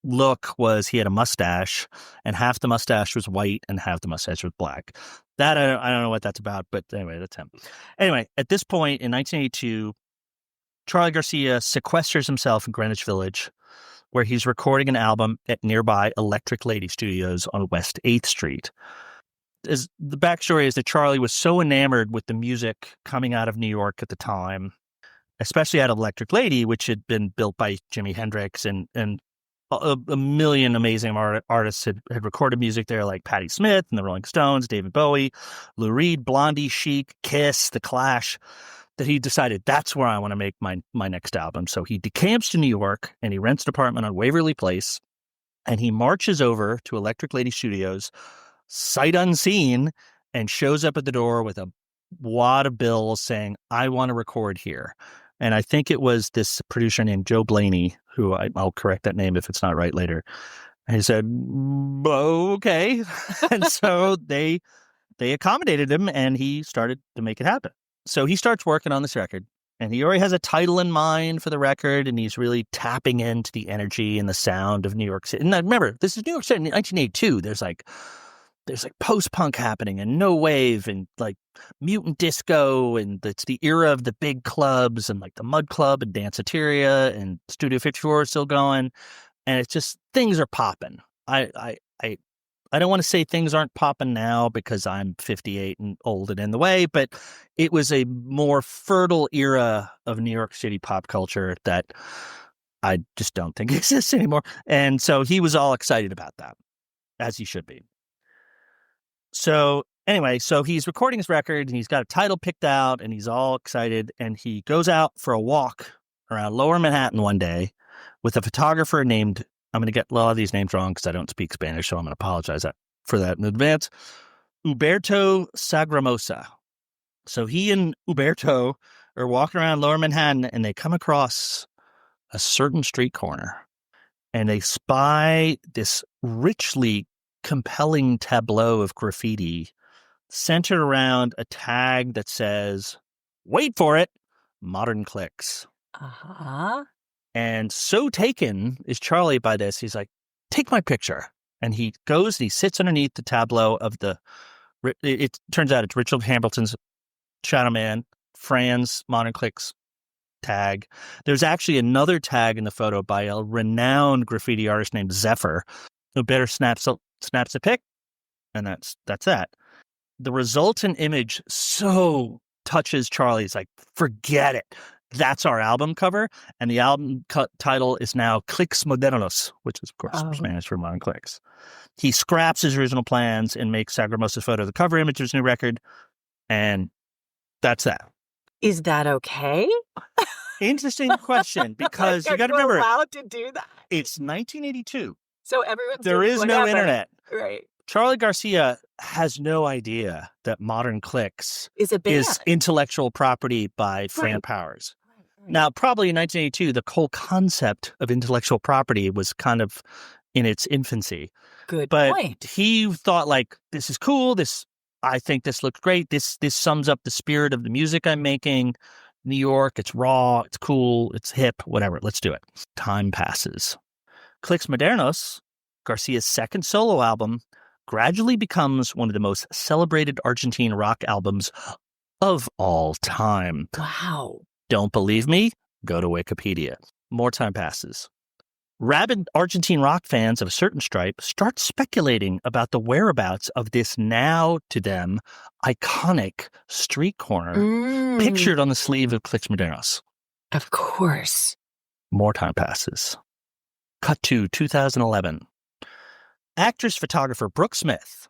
look was he had a mustache, and half the mustache was white and half the mustache was black. That I don't know what that's about, but anyway, that's him. Anyway, at this point in 1982, Charly Garcia sequesters himself in Greenwich Village, where he's recording an album at nearby Electric Lady Studios on West 8th Street. As the backstory is that Charly was so enamored with the music coming out of New York at the time, especially out of Electric Lady, which had been built by Jimi Hendrix, and a million amazing artists had recorded music there, like Patti Smith and the Rolling Stones, David Bowie, Lou Reed, Blondie, Chic, Kiss, The Clash, that he decided that's where I want to make my next album. So he decamps to New York, and he rents an apartment on Waverly Place, and he marches over to Electric Lady Studios, sight unseen, and shows up at the door with a wad of bills saying, I want to record here. And I think it was this producer named Joe Blaney, who I'll correct that name if it's not right later. And he said, okay. And so they accommodated him, and he started to make it happen. So he starts working on this record, and he already has a title in mind for the record, and he's really tapping into the energy and the sound of New York City. And remember, this is New York City in 1982. There's like post-punk happening, and no wave, and like mutant disco, and it's the era of the big clubs, and like the Mud Club and Danceteria, and Studio 54 is still going, and it's just, things are popping. I don't want to say things aren't popping now because I'm 58 and old and in the way, but it was a more fertile era of New York City pop culture that I just don't think exists anymore. And so he was all excited about that, as he should be. So anyway, so he's recording his record, and he's got a title picked out, and he's all excited, and he goes out for a walk around Lower Manhattan one day with a photographer named, I'm going to get a lot of these names wrong because I don't speak Spanish, so I'm going to apologize for that in advance, Uberto Sagramosa. So he and Uberto are walking around Lower Manhattan, and they come across a certain street corner, and they spy this richly compelling tableau of graffiti centered around a tag that says, wait for it, Modern Clix. Uh-huh. And so taken is Charly by this, he's like, take my picture. And he goes and he sits underneath the tableau of it turns out it's Richard Hamilton's Shadowman, Fran's Modern Clix tag. There's actually another tag in the photo by a renowned graffiti artist named Zephyr, who better snaps a pic, and that's that. The resultant image so touches Charly. It's like, forget it. That's our album cover, and the album title is now Clix Modernos, which is, of course, Spanish for Modern Clix. He scraps his original plans and makes Sagramosa's photo the cover image of his new record, and that's that. Is that okay? Interesting question, because you got to remember, allowed to do that. It's 1982. So everyone's there is no internet. Right. Charly Garcia has no idea that Modern Clix is intellectual property by Fran Powers. Right. Now, probably in 1982, the whole concept of intellectual property was kind of in its infancy. Good but point. He thought, like, this is cool. I think this looks great. This sums up the spirit of the music I'm making. New York, it's raw, it's cool, it's hip, whatever. Let's do it. Time passes. Clix Modernos, Garcia's second solo album, gradually becomes one of the most celebrated Argentine rock albums of all time. Wow. Don't believe me? Go to Wikipedia. More time passes. Rabid Argentine rock fans of a certain stripe start speculating about the whereabouts of this now, to them, iconic street corner pictured on the sleeve of Clix Modernos. Of course. More time passes. Cut to 2011. Actress-photographer Brooke Smith,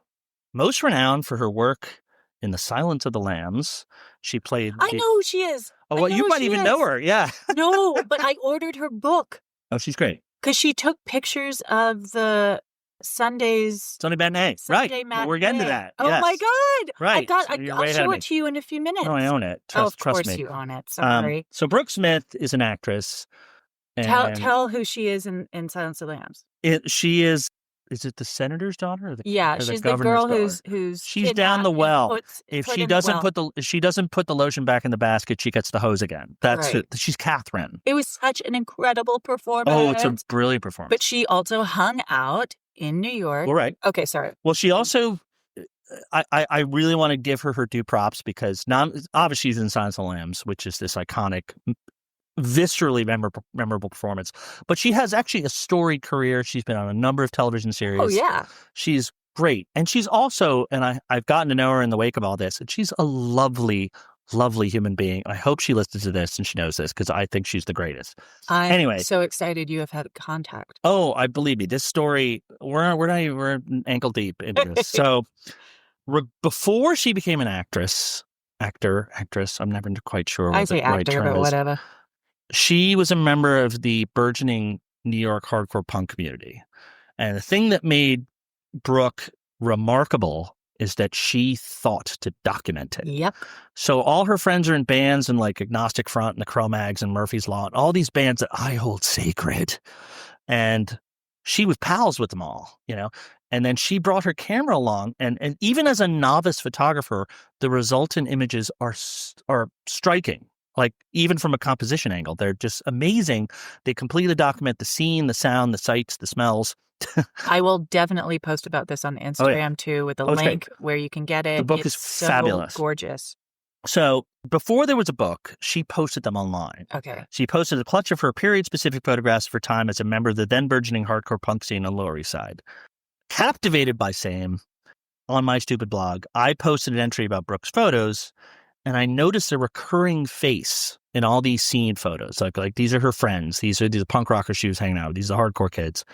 most renowned for her work in The Silence of the Lambs. She played... I know who she is. Oh, well, you might even know her, yeah. No, but I ordered her book. Oh, she's great. Because she took pictures of the Sunday matinee. Right. Matinee. We're getting to that. Oh, yes. my God. Right. I'll show it to you in a few minutes. No, I own it. Of trust course me. you own it. Sorry. So Brooke Smith is an actress. Tell who she is in Silence of the Lambs. She is is it the senator's daughter or the, Yeah, or the she's the governor's girl daughter? who's She's down the kidnapped and well. If put she in, doesn't well, put the lotion back in the basket, she gets the hose again. That's right. it. She's Catherine. It was such an incredible Oh, it's a performance. brilliant But performance. she also hung out in New York. All right. Okay, sorry. Well, she also, I really want to give her due props because obviously she's in Silence of the Lambs, which is this iconic, viscerally memorable performance. But she has actually a storied career. She's been on a number of television series. Oh, yeah. She's great. And she's also, and I've gotten to know her in the wake of all this, and she's a lovely, lovely human being. I hope she listens to this and she knows this because I think she's the greatest. I'm so excited you have had contact. Oh, I believe me. This story, we're ankle deep into this. So before she became an actress, I'm never quite sure what I say the right actor, term but is. whatever. She was a member of the burgeoning New York hardcore punk community. And the thing that made Brooke remarkable is that she thought to document it. Yep. So all her friends are in bands and like Agnostic Front and the Cro-Mags and Murphy's Law, and all these bands that I hold sacred. And she was pals with them all, you know. And then she brought her camera along, and even as a novice photographer, the resultant images are striking. Like even from a composition angle, they're just amazing. They completely document the scene, the sound, the sights, the smells. I will definitely post about this on Instagram too, with a link where you can get it. The book is fabulous, gorgeous. So before there was a book, she posted them online. Okay. She posted a clutch of her period-specific photographs of her time as a member of the then burgeoning hardcore punk scene on Lower East Side. Captivated by same, on my stupid blog, I posted an entry about Brooke's photos, and I noticed a recurring face in all these scene photos. Like these are her friends. These are the punk rockers she was hanging out with. These are hardcore kids.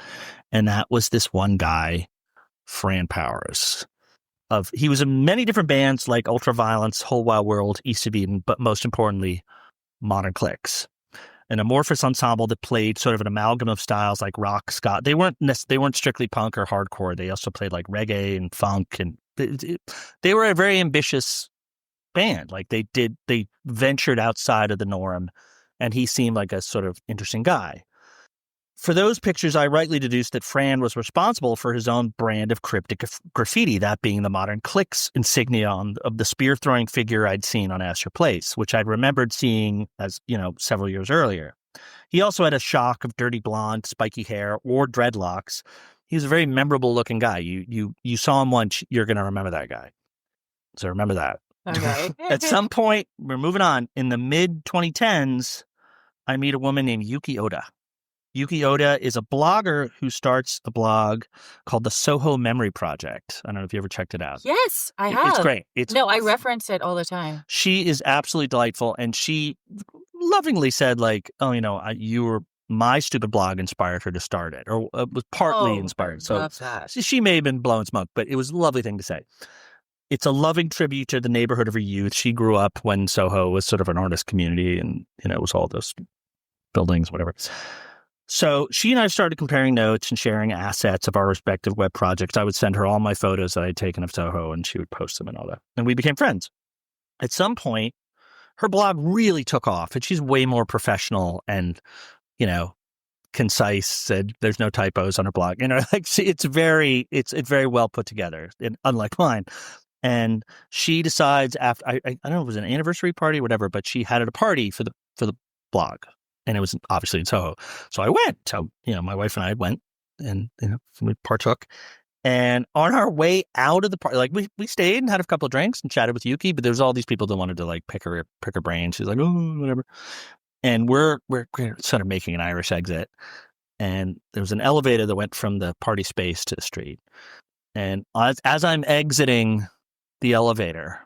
And that was this one guy, Fran Powers. He was in many different bands like Ultraviolence, Whole Wild World, East of Eden, but most importantly, Modern Clix, an amorphous ensemble that played sort of an amalgam of styles like rock, ska. They weren't strictly punk or hardcore. They also played like reggae and funk, and they were a very ambitious band. Like they ventured outside of the norm, and he seemed like a sort of interesting guy. For those pictures, I rightly deduced that Fran was responsible for his own brand of cryptic graffiti, that being the Modern Clix insignia of the spear-throwing figure I'd seen on Astor Place, which I'd remembered seeing as, several years earlier. He also had a shock of dirty blonde, spiky hair, or dreadlocks. He was a very memorable-looking guy. You saw him once, you're going to remember that guy. So remember that. Okay. At some point, we're moving on. In the mid-2010s, I meet a woman named Yuki Oda. Yuki Oda is a blogger who starts a blog called the Soho Memory Project. I don't know if you ever checked it out. Yes, I have. It's great. I reference it all the time. She is absolutely delightful, and she lovingly said, like, "Oh, you were my stupid blog inspired her to start it, or was partly inspired." So she may have been blowing smoke, but it was a lovely thing to say. It's a loving tribute to the neighborhood of her youth. She grew up when Soho was sort of an artist community, and it was all those buildings, whatever. So she and I started comparing notes and sharing assets of our respective web projects. I would send her all my photos that I'd taken of Soho, and she would post them and all that. And we became friends. At some point, her blog really took off, and she's way more professional and, concise. And there's no typos on her blog. It's very well put together, unlike mine. And she decides after I don't know if it was an anniversary party or whatever, but she had a party for the blog. And it was obviously in Soho. So I went. So, my wife and I went and, we partook. And on our way out of the party, like we stayed and had a couple of drinks and chatted with Yuki, but there was all these people that wanted to like pick her brain. She's like, oh, whatever. And we're sort of making an Irish exit. And there was an elevator that went from the party space to the street. And as I'm exiting the elevator,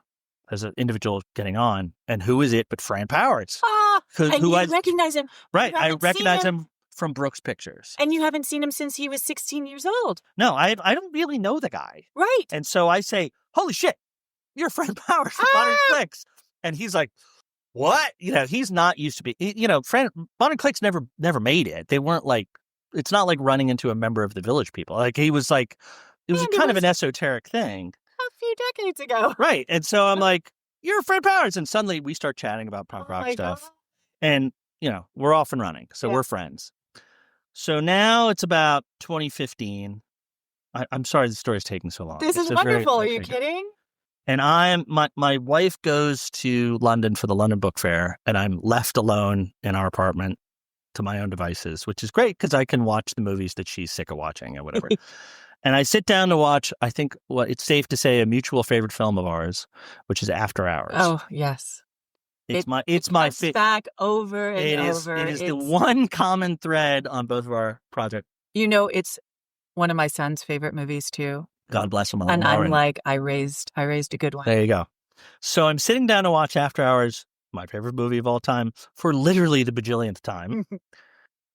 there's an individual getting on. And who is it but Fran Powers? And you recognize him. Right. I recognize him from Brooke's pictures. And you haven't seen him since he was 16 years old. No, I don't really know the guy. Right. And so I say, holy shit, you're Fran Powers from Modern Clix. And he's like, what? He's not used to be, Modern Clix never made it. They weren't like, it's not like running into a member of the Village People. Like he was like, it was kind of an esoteric thing. A few decades ago. Right. And so I'm like, you're Fran Powers. And suddenly we start chatting about punk rock stuff. God. And, we're off and running. So we're friends. So now it's about 2015. I'm sorry the story's taking so long. This is wonderful. Are you kidding? And my wife goes to London for the London Book Fair, and I'm left alone in our apartment to my own devices, which is great because I can watch the movies that she's sick of watching or whatever. And I sit down to watch, I think it's safe to say, a mutual favorite film of ours, which is After Hours. Oh, yes. It's my back over and over. It is the one common thread on both of our projects. You know, it's one of my son's favorite movies too. God bless him. And I'm like, I raised a good one. There you go. So I'm sitting down to watch After Hours, my favorite movie of all time, for literally the bajillionth time.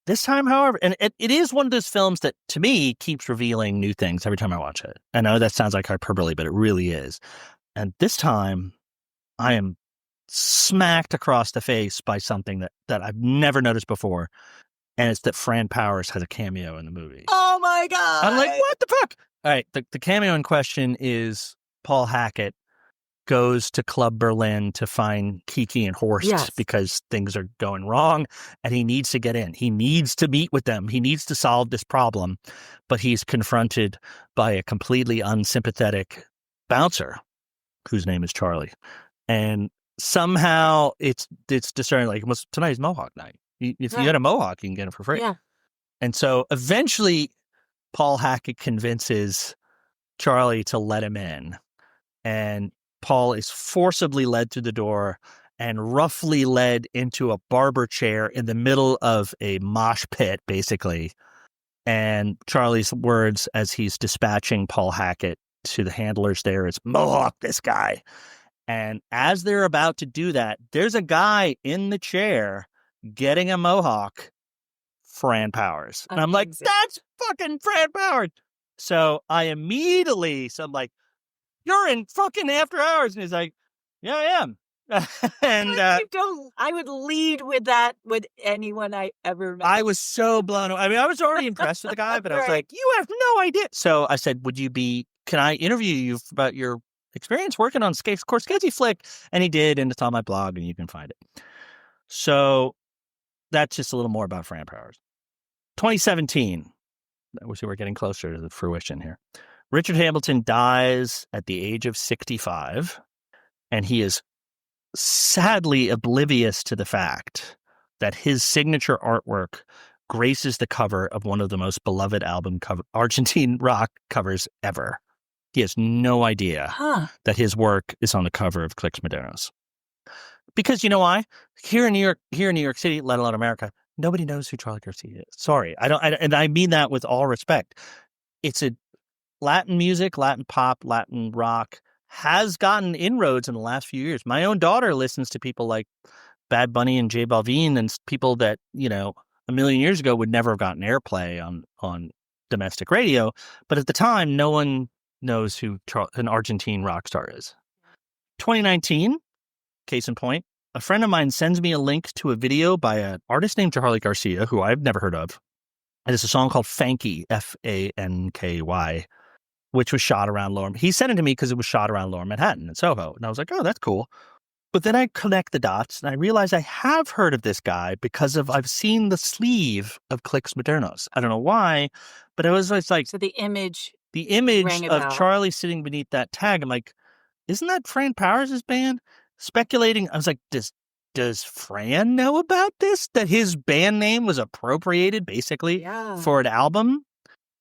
This time, however, and it is one of those films that, to me, keeps revealing new things every time I watch it. I know that sounds like hyperbole, but it really is. And this time, I am smacked across the face by something that I've never noticed before. And it's that Fran Powers has a cameo in the movie. Oh, my God. I'm like, what the fuck? All right, the cameo in question is Paul Hackett goes to Club Berlin to find Kiki and Horst because things are going wrong, and he needs to get in. He needs to meet with them. He needs to solve this problem, but he's confronted by a completely unsympathetic bouncer whose name is Charly. And somehow it's discerning, like, tonight's Mohawk night. If you get a Mohawk, you can get it for free. Yeah. And so eventually Paul Hackett convinces Charly to let him in, and Paul is forcibly led through the door and roughly led into a barber chair in the middle of a mosh pit, basically. And Charly's words as he's dispatching Paul Hackett to the handlers there is, "Mohawk this guy." And as they're about to do that, there's a guy in the chair getting a Mohawk, Fran Powers. And I'm like, that's fucking Fran Powers. So I'm like, "You're in fucking After Hours." And he's like, "Yeah, I am." And I would lead with that with anyone I ever met. I was so blown away. I mean, I was already impressed with the guy, but I was like, "You have no idea." So I said, can I interview you about your experience working on Scorsese flick? And he did, and it's on my blog, and you can find it. So that's just a little more about Fran Powers. 2017. We're getting closer to the fruition here. Richard Hamilton dies at the age of 65, and he is sadly oblivious to the fact that his signature artwork graces the cover of one of the most beloved Argentine rock covers ever. He has no idea that his work is on the cover of Clix Modernos. Because you know why? Here in New York City, let alone America, nobody knows who Charly Garcia is. Sorry, and I mean that with all respect. It's a Latin music, Latin pop, Latin rock has gotten inroads in the last few years. My own daughter listens to people like Bad Bunny and J Balvin and people that, a million years ago would never have gotten airplay on domestic radio. But at the time, no one knows who an Argentine rock star is. 2019, case in point, a friend of mine sends me a link to a video by an artist named Charly Garcia, who I've never heard of. And it's a song called Fanky, Fanky, which was shot around Lower. He sent it to me because it was shot around Lower Manhattan in Soho. And I was like, oh, that's cool. But then I connect the dots and I realize I have heard of this guy because I've seen the sleeve of Clix Modernos. I don't know why, but it was like... So the image of Charly sitting beneath that tag, I'm like, isn't that Fran Powers' band? Speculating, I was like, does Fran know about this? That his band name was appropriated basically for an album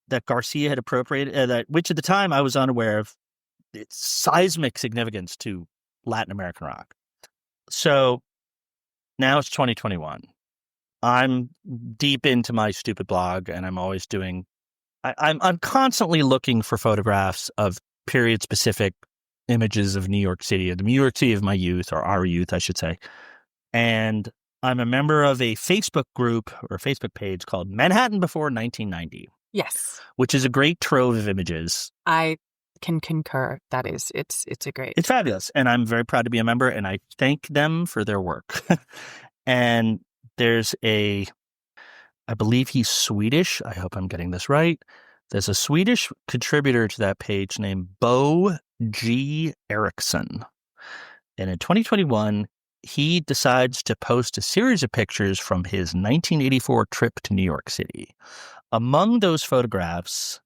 that Garcia had appropriated, which at the time I was unaware of its seismic significance to Latin American rock. So now it's 2021. I'm deep into my stupid blog, and I'm always doing. I'm constantly looking for photographs of period-specific images of New York City, or the New York City of my youth, or our youth, I should say. And I'm a member of a Facebook group or Facebook page called Manhattan Before 1990. Yes. Which is a great trove of images. I can concur. That is, it's fabulous. And I'm very proud to be a member, and I thank them for their work. And there's I believe he's Swedish. I hope I'm getting this right. There's a Swedish contributor to that page named Bo G. Eriksson. And in 2021, he decides to post a series of pictures from his 1984 trip to New York City. Among those photographs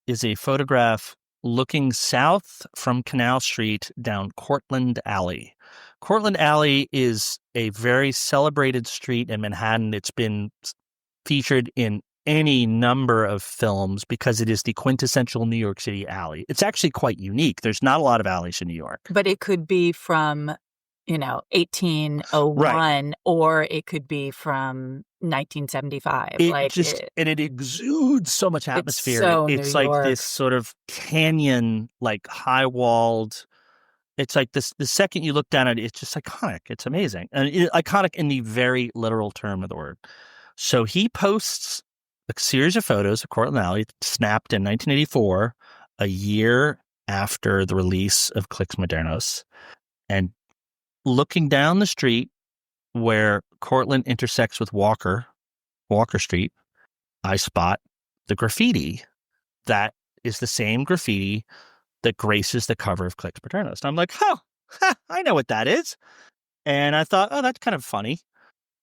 is a photograph looking south from Canal Street down Cortlandt Alley. Cortlandt Alley is a very celebrated street in Manhattan. It's been featured in any number of films because it is the quintessential New York City alley. It's actually quite unique. There's not a lot of alleys in New York. But it could be from, 1801, Right. or it could be from 1975. It exudes so much atmosphere. It's so like New York. This sort of canyon, like high-walled. It's like this. The second you look down at it, it's just iconic. It's amazing, and iconic in the very literal term of the word. So he posts a series of photos of Cortlandt Alley, snapped in 1984, a year after the release of Clix Modernos, and looking down the street where Cortlandt intersects with Walker Street, I spot the graffiti that is the same graffiti that graces the cover of Clix Modernos. And I'm like, I know what that is. And I thought, that's kind of funny.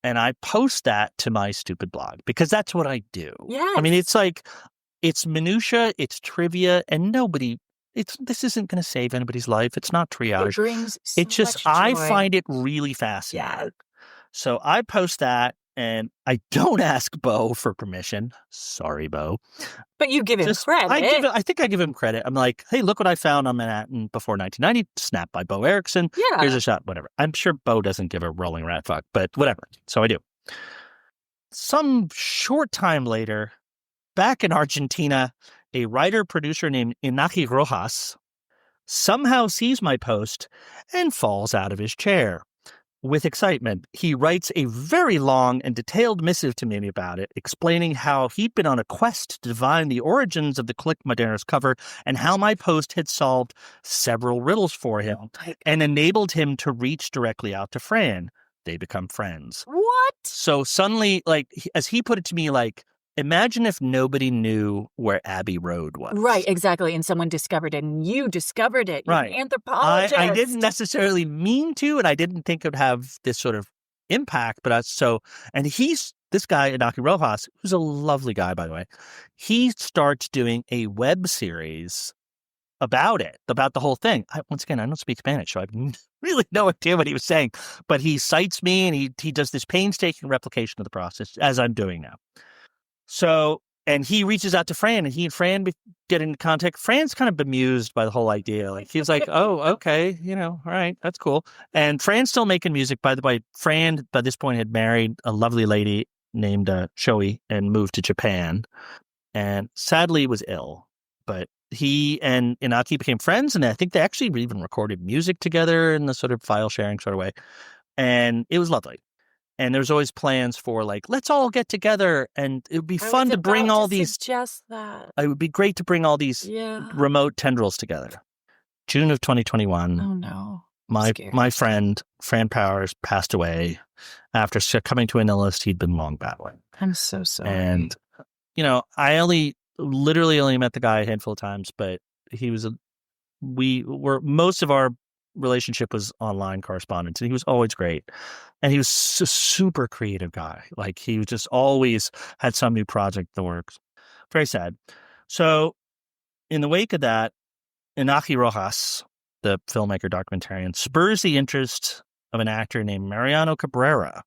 And I post that to my stupid blog because that's what I do. Yes. I mean, it's minutia, it's trivia, and this isn't going to save anybody's life. It's not triage. It brings so much joy. I find it really fascinating. Yeah. So I post that, and I don't ask Bo for permission. Sorry, Bo. But you give him credit. I think I give him credit. I'm like, hey, look what I found on Manhattan before 1990, snapped by Bo Erickson. Yeah. Here's a shot, whatever. I'm sure Bo doesn't give a rolling rat fuck, but whatever. So I do. Some short time later, back in Argentina, a writer-producer named Inaki Rojas somehow sees my post and falls out of his chair. With excitement, he writes a very long and detailed missive to me about it, explaining how he'd been on a quest to divine the origins of the Clix Modernos cover and how my post had solved several riddles for him and enabled him to reach directly out to Fran. They become friends. What? So suddenly, as he put it to me, imagine if nobody knew where Abbey Road was. Right, exactly. And someone discovered it, and you discovered it. You're right. An anthropologist. I didn't necessarily mean to, and I didn't think it would have this sort of impact. And he's this guy, Inaki Rojas, who's a lovely guy, by the way. He starts doing a web series about the whole thing. Once again, I don't speak Spanish, so I have really no idea what he was saying. But he cites me, and he does this painstaking replication of the process, as I'm doing now. So, and he reaches out to Fran, and he and Fran get into contact. Fran's kind of bemused by the whole idea. He's like, oh, okay, all right, that's cool. And Fran's still making music. By the way, Fran, by this point, had married a lovely lady named Shoei and moved to Japan. And sadly was ill. But he and Inaki became friends, and I think they actually even recorded music together in the sort of file sharing sort of way. And it was lovely. And there's always plans for let's all get together, and it would be fun to bring all these. Suggest that. It would be great to bring all these remote tendrils together. June of 2021. Oh no! My friend Fran Powers passed away after succumbing to an illness he'd been long battling. I'm so sorry. And I literally only met the guy a handful of times, but most of our relationship was online correspondence, and he was always great. And he was a super creative guy. He just always had some new project in the works. Very sad. So in the wake of that, Inaki Rojas, the filmmaker documentarian, spurs the interest of an actor named Mariano Cabrera,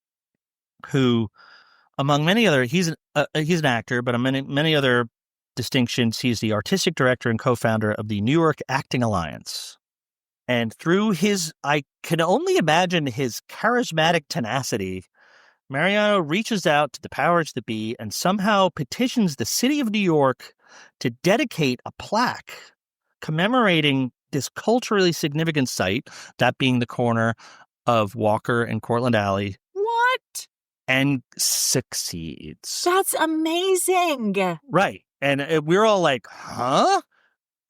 who, among many other, he's an actor, but among many other distinctions, he's the artistic director and co-founder of the New York Acting Alliance. And through I can only imagine his charismatic tenacity, Mariano reaches out to the powers that be and somehow petitions the city of New York to dedicate a plaque commemorating this culturally significant site, that being the corner of Walker and Cortlandt Alley. What? And succeeds. That's amazing. Right. And we're all like, huh?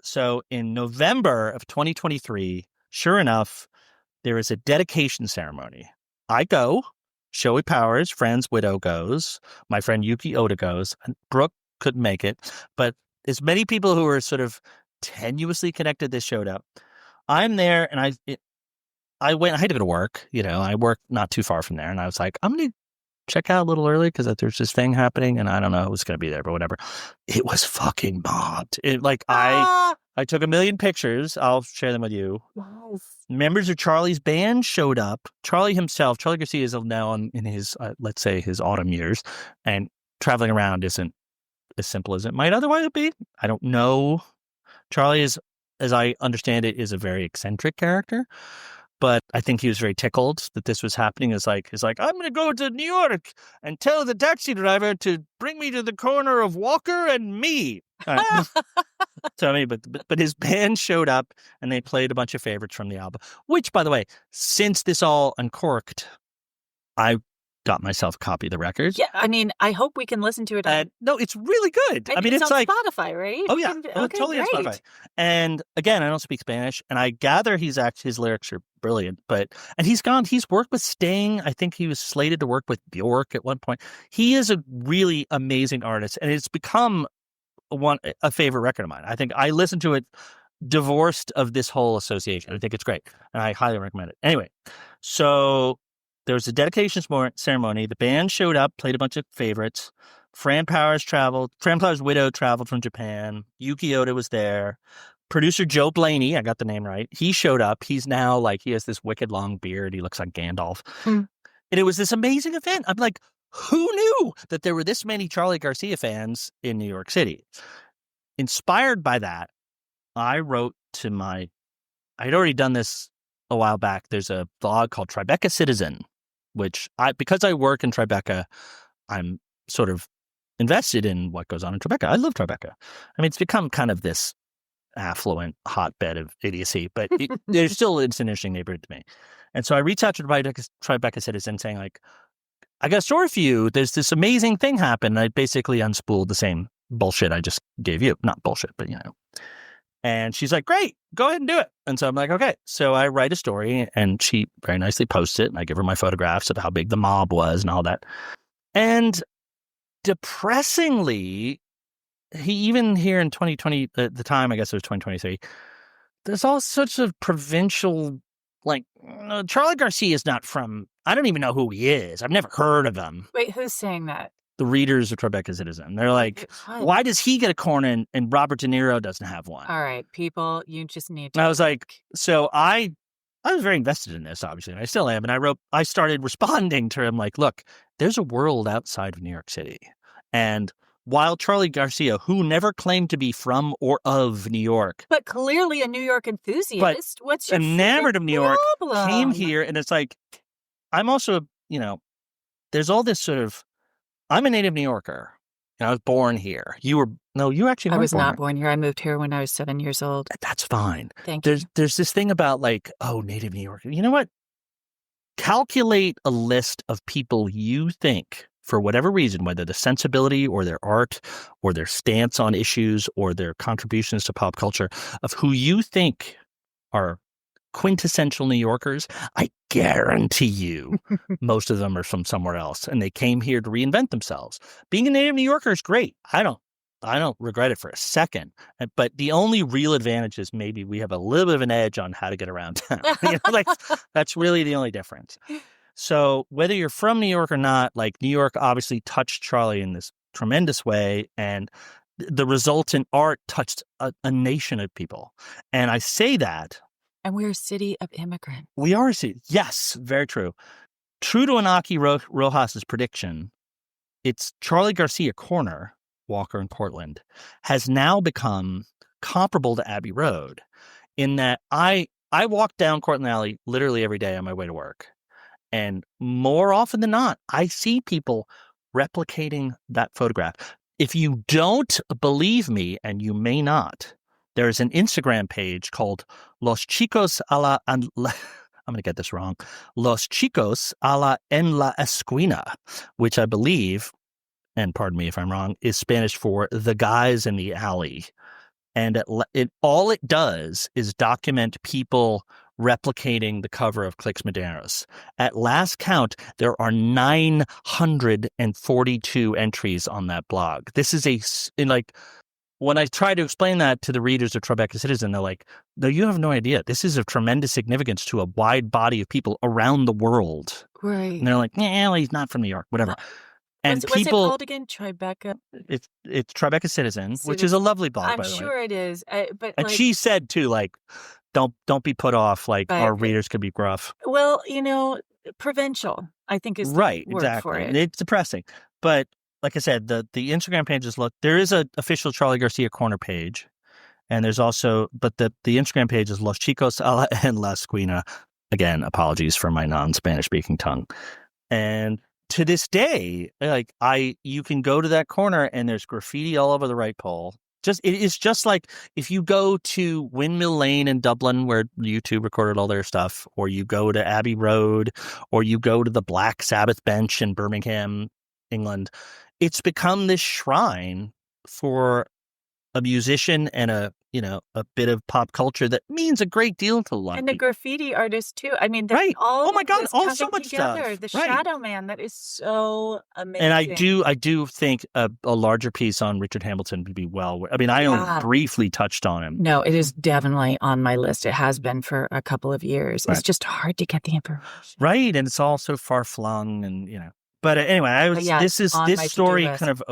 So in November of 2023, sure enough, there is a dedication ceremony. I go, Shoei Powers, Fran's widow goes, my friend Yuki Oda goes, and Brooke couldn't make it, but as many people who are sort of tenuously connected, they showed up. I'm there, and I had to go to work, I work not too far from there, and I was like, I'm going to check out a little early because there's this thing happening and I don't know who's going to be there, but whatever. It was fucking mobbed. I took a million pictures. I'll share them with you. Yes. Members of Charly's band showed up. Charly himself, Charly Garcia is now in his, let's say, his autumn years, and traveling around isn't as simple as it might otherwise be. I don't know. Charly is, as I understand it, is a very eccentric character, but I think he was very tickled that this was happening. He's like, I'm going to go to New York and tell the taxi driver to bring me to the corner of Walker and me. So I mean, but his band showed up and they played a bunch of favorites from the album. Which, by the way, since this all uncorked, I got myself a copy of the record. Yeah, I mean, I hope we can listen to it. No, it's really good. I mean, it's on like Spotify, right? Oh yeah, Okay, totally on great. Spotify. And again, I don't speak Spanish, and I gather his lyrics are brilliant. And he's worked with Sting. I think he was slated to work with Bjork at one point. He is a really amazing artist, and it's become a favorite record of mine. I think I listen to it divorced of this whole association. I think it's great, and I highly recommend it. Anyway, so there was a dedication ceremony. The band showed up, played a bunch of favorites. Fran Power's widow traveled from Japan. Yuki Oda was there. Producer Joe Blaney, I got the name right, he showed up. He's now he has this wicked long beard. He looks like Gandalf. And it was this amazing event. I'm like, who knew that there were this many Charly Garcia fans in New York City? Inspired by that, I wrote to I'd already done this a while back. There's a blog called Tribeca Citizen, which because I work in Tribeca, I'm sort of invested in what goes on in Tribeca. I love Tribeca. I mean, it's become kind of this affluent hotbed of idiocy, but it's still an interesting neighborhood to me. And so I reached out to Tribeca Citizen saying, I got a story for you. There's this amazing thing happened. I basically unspooled the same bullshit I just gave you. Not bullshit, but And she's like, great, go ahead and do it. And so I'm like, okay. So I write a story and she very nicely posts it. And I give her my photographs of how big the mob was and all that. And depressingly, even here in 2020, at the time, I guess it was 2023, there's all sorts of provincial, Charly Garcia is not from, I don't even know who he is. I've never heard of him. Wait, who's saying that? The readers of Tribeca Citizen. They're like, why does he get a corner and Robert De Niro doesn't have one? All right, people, you just need to. And I was like, so I was very invested in this, obviously, and I still am. And I started responding to him like, look, there's a world outside of New York City. And while Charly Garcia, who never claimed to be from or of New York, but clearly a New York enthusiast, what's your enamored of New York, problem? came here, and it's like, I'm also, there's all this sort of, I'm a native New Yorker. I was born here. You actually weren't. I was not born here. I moved here when I was 7 years old. That's fine. Thank you. There's this thing about native New Yorker. You know what? Calculate a list of people you think, for whatever reason, whether the sensibility or their art or their stance on issues or their contributions to pop culture, of who you think are quintessential New Yorkers. I guarantee you most of them are from somewhere else and they came here to reinvent themselves. Being a native New Yorker is great. I don't regret it for a second. But the only real advantage is maybe we have a little bit of an edge on how to get around town. That's really the only difference. So whether you're from New York or not, New York obviously touched Charly in this tremendous way, and the resultant art touched a nation of people. And I say that. And we're a city of immigrants. We are a city. Yes, very true. True to Inaki Rojas's prediction, it's Charly Garcia Corner, Walker and Cortlandt, has now become comparable to Abbey Road in that I walk down Cortlandt Alley literally every day on my way to work. And more often than not, I see people replicating that photograph. If you don't believe me, and you may not, there's an Instagram page called Los Chicos a la... I'm going to get this wrong. Los Chicos a la en la esquina, which I believe, and pardon me if I'm wrong, is Spanish for the guys in the alley. And all it does is document people replicating the cover of Clix Modernos. At last count, there are 942 entries on that blog. This is when I try to explain that to the readers of Tribeca Citizen, they're like, no, you have no idea. This is of tremendous significance to a wide body of people around the world. Right. And they're like, yeah, well, he's not from New York, whatever. And what's it called again? Tribeca? It's Tribeca Citizen, which is a lovely blog, by the way. I'm sure it is. And she said, too, like, don't be put off. Like, our readers could be gruff. Well, provincial, I think is the right, word exactly. for it. It's depressing. But like I said, the Instagram pages there is an official Charly Garcia corner page. And there's also, but the Instagram page is Los Chicos en la Esquina. Again, apologies for my non-Spanish speaking tongue. And to this day, you can go to that corner and there's graffiti all over the right pole. It is just like if you go to Windmill Lane in Dublin, where U2 recorded all their stuff, or you go to Abbey Road, or you go to the Black Sabbath bench in Birmingham, England. It's become this shrine for a musician and a bit of pop culture that means a great deal to a lot of people. And the graffiti artists too. I mean, right. All oh my God, all so much together. stuff. The Shadowman, that is so amazing. And I do think a larger piece on Richard Hamilton would be well. I mean, I only briefly touched on him. No, it is definitely on my list. It has been for a couple of years. Right. It's just hard to get the information. Right, and it's all so far flung, and But anyway, this story kind of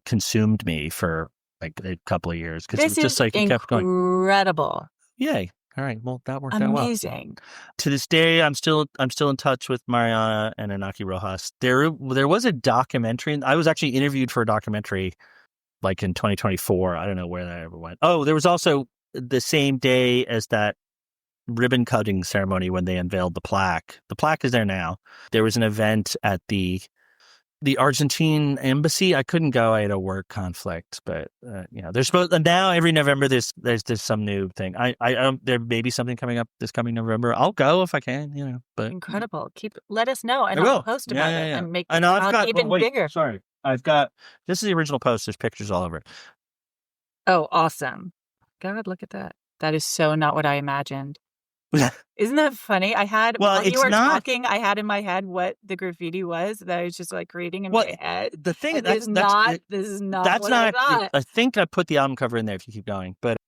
consumed me for like a couple of years because it's just like it kept going. Incredible. Yay. All right. Well, that worked out well. Amazing. To this day, I'm still in touch with Mariana and Inaki Rojas. There was a documentary. I was actually interviewed for a documentary like in 2024. I don't know where that ever went. Oh, there was also the same day as that ribbon cutting ceremony when they unveiled the plaque. The plaque is there now. There was an event at the Argentine embassy. I couldn't go. I had a work conflict, but there's now every November there's some new thing. There may be something coming up this coming November. I'll go if I can. But incredible. Let us know, and I'll post about it and make it even bigger. Sorry, I've got this is the original post. There's pictures all over it. Oh, awesome! God, look at that. That is so not what I imagined. Isn't that funny? While you were talking, I had in my head what the graffiti was that I was just like reading in my head. The thing this is not what I thought. I think I put the album cover in there if you keep going, but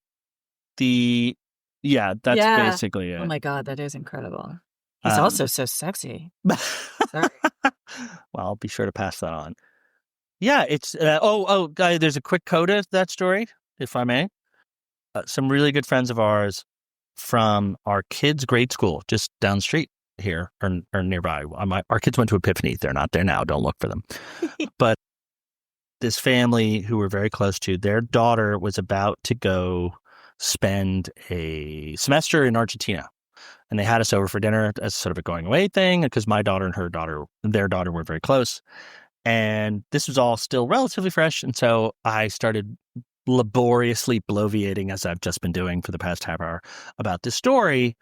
that's basically it. Oh my God, that is incredible. He's also so sexy. Sorry. Well, I'll be sure to pass that on. Yeah, it's guys, there's a quick coda to that story, if I may. Some really good friends of ours from our kids' grade school just down the street here or nearby. Our kids went to Epiphany. They're not there now. Don't look for them. But this family who we're very close to, their daughter was about to go spend a semester in Argentina. And they had us over for dinner as sort of a going away thing because my daughter and their daughter were very close. And this was all still relatively fresh. And so I started laboriously bloviating, as I've just been doing for the past half hour, about this story.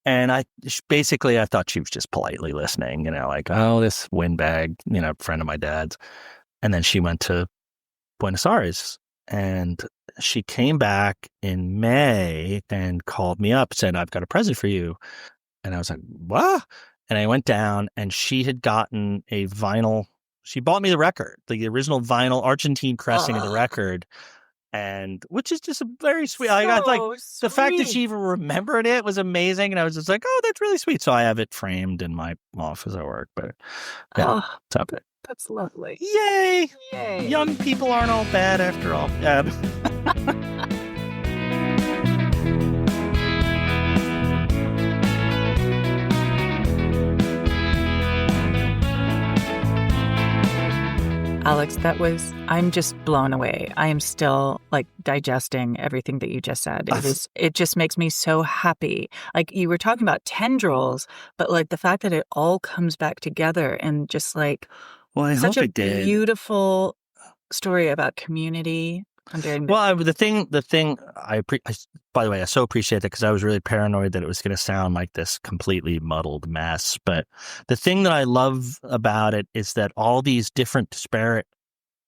And I thought she was just politely listening, like, oh, this windbag, friend of my dad's. And then she went to Buenos Aires and she came back in May and called me up, said, I've got a present for you. And I was like, what? And I went down and she had gotten a vinyl. She bought me the record, the original vinyl Argentine pressing of the record. And which is just a very sweet. I got the fact that she even remembered it was amazing, and I was just like, "Oh, that's really sweet." So I have it framed in my office at work. But that's lovely. Yay! Young people aren't all bad after all. Alex, I'm just blown away. I am still digesting everything that you just said. It just makes me so happy. Like you were talking about tendrils, but the fact that it all comes back together and just such a beautiful story about community. The thing by the way, I so appreciate that because I was really paranoid that it was going to sound like this completely muddled mess. But the thing that I love about it is that all these different disparate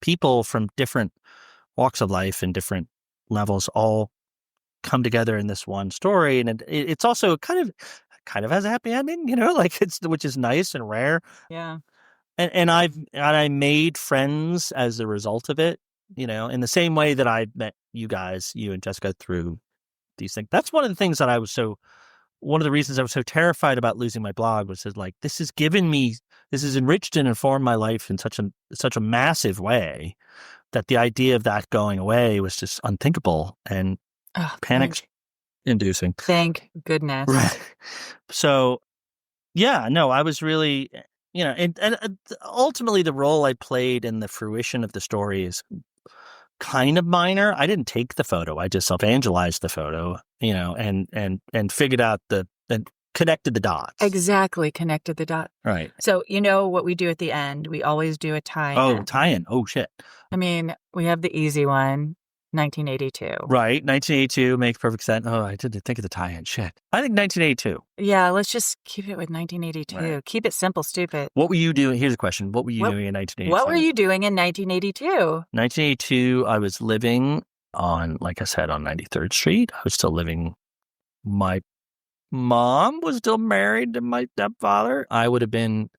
people from different walks of life and different levels all come together in this one story. And it's also kind of has a happy ending, which is nice and rare. Yeah. And I made friends as a result of it. in the same way that I met you guys, you and Jessica, through these things. That's one of the things that one of the reasons I was so terrified about losing my blog was that, like, this has enriched and informed my life in such a massive way that the idea of that going away was just unthinkable and panic inducing. Thank goodness. Right. So, yeah, no, I was really, and ultimately the role I played in the fruition of the story is kind of minor. I didn't take the photo. I just self-evangelized the photo, and figured out and connected the dots. Exactly. Connected the dots. Right. So, what we do at the end? We always do a tie-in. Oh, tie-in. Oh, shit. I mean, we have the easy one, 1982. Right. 1982 makes perfect sense. Oh, I didn't think of the tie-in. Shit. I think 1982. Yeah, let's just keep it with 1982. Right. Keep it simple, stupid. What were you doing? Here's a question. What were you doing in 1982? What were you doing in 1982? 1982, I was living on, like I said, on 93rd Street. I was still living. My mom was still married to my stepfather. I would have been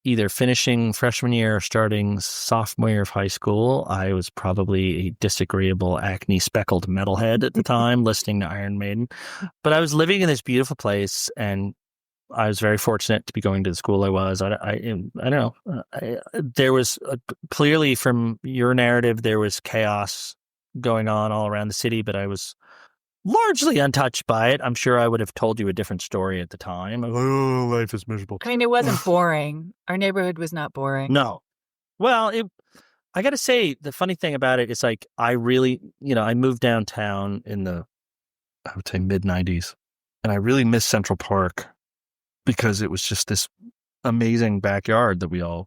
either finishing freshman year or starting sophomore year of high school. I was probably a disagreeable, acne-speckled metalhead at the time, listening to Iron Maiden. But I was living in this beautiful place, and I was very fortunate to be going to the school I was. I don't know. There was clearly, from your narrative, there was chaos going on all around the city, but I was largely untouched by it. I'm sure I would have told you a different story at the time. Oh, life is miserable. I mean, it wasn't boring. Our neighborhood was not boring. No. Well, I got to say, the funny thing about it is, like, I really, I moved downtown in the, I would say, mid-90s, and I really miss Central Park because it was just this amazing backyard that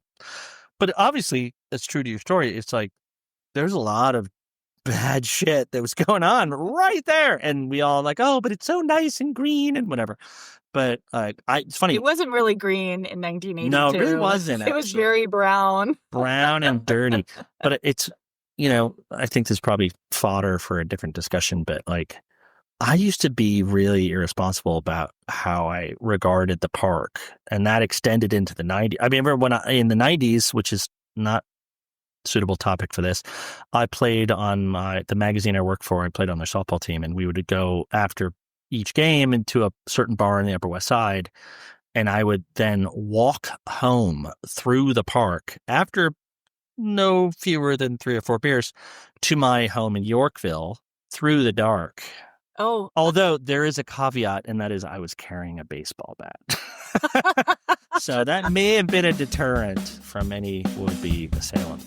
but obviously, that's true to your story. It's like, there's a lot of bad shit that was going on right there, and we all like, oh, but it's so nice and green and whatever. But it's funny. It wasn't really green in 1982. No, it really wasn't. It was very brown And dirty. But it's, I think there's probably fodder for a different discussion. But, like, I used to be really irresponsible about how I regarded the park, and that extended into the 90s. I remember in the 90s, which is not suitable topic for this, I played on the magazine I worked for. I played on their softball team, and we would go after each game into a certain bar in the Upper West Side, and I would then walk home through the park after no fewer than 3 or 4 beers to my home in Yorkville through the dark. Oh, although there is a caveat, and that is I was carrying a baseball bat. So that may have been a deterrent from any would-be assailant.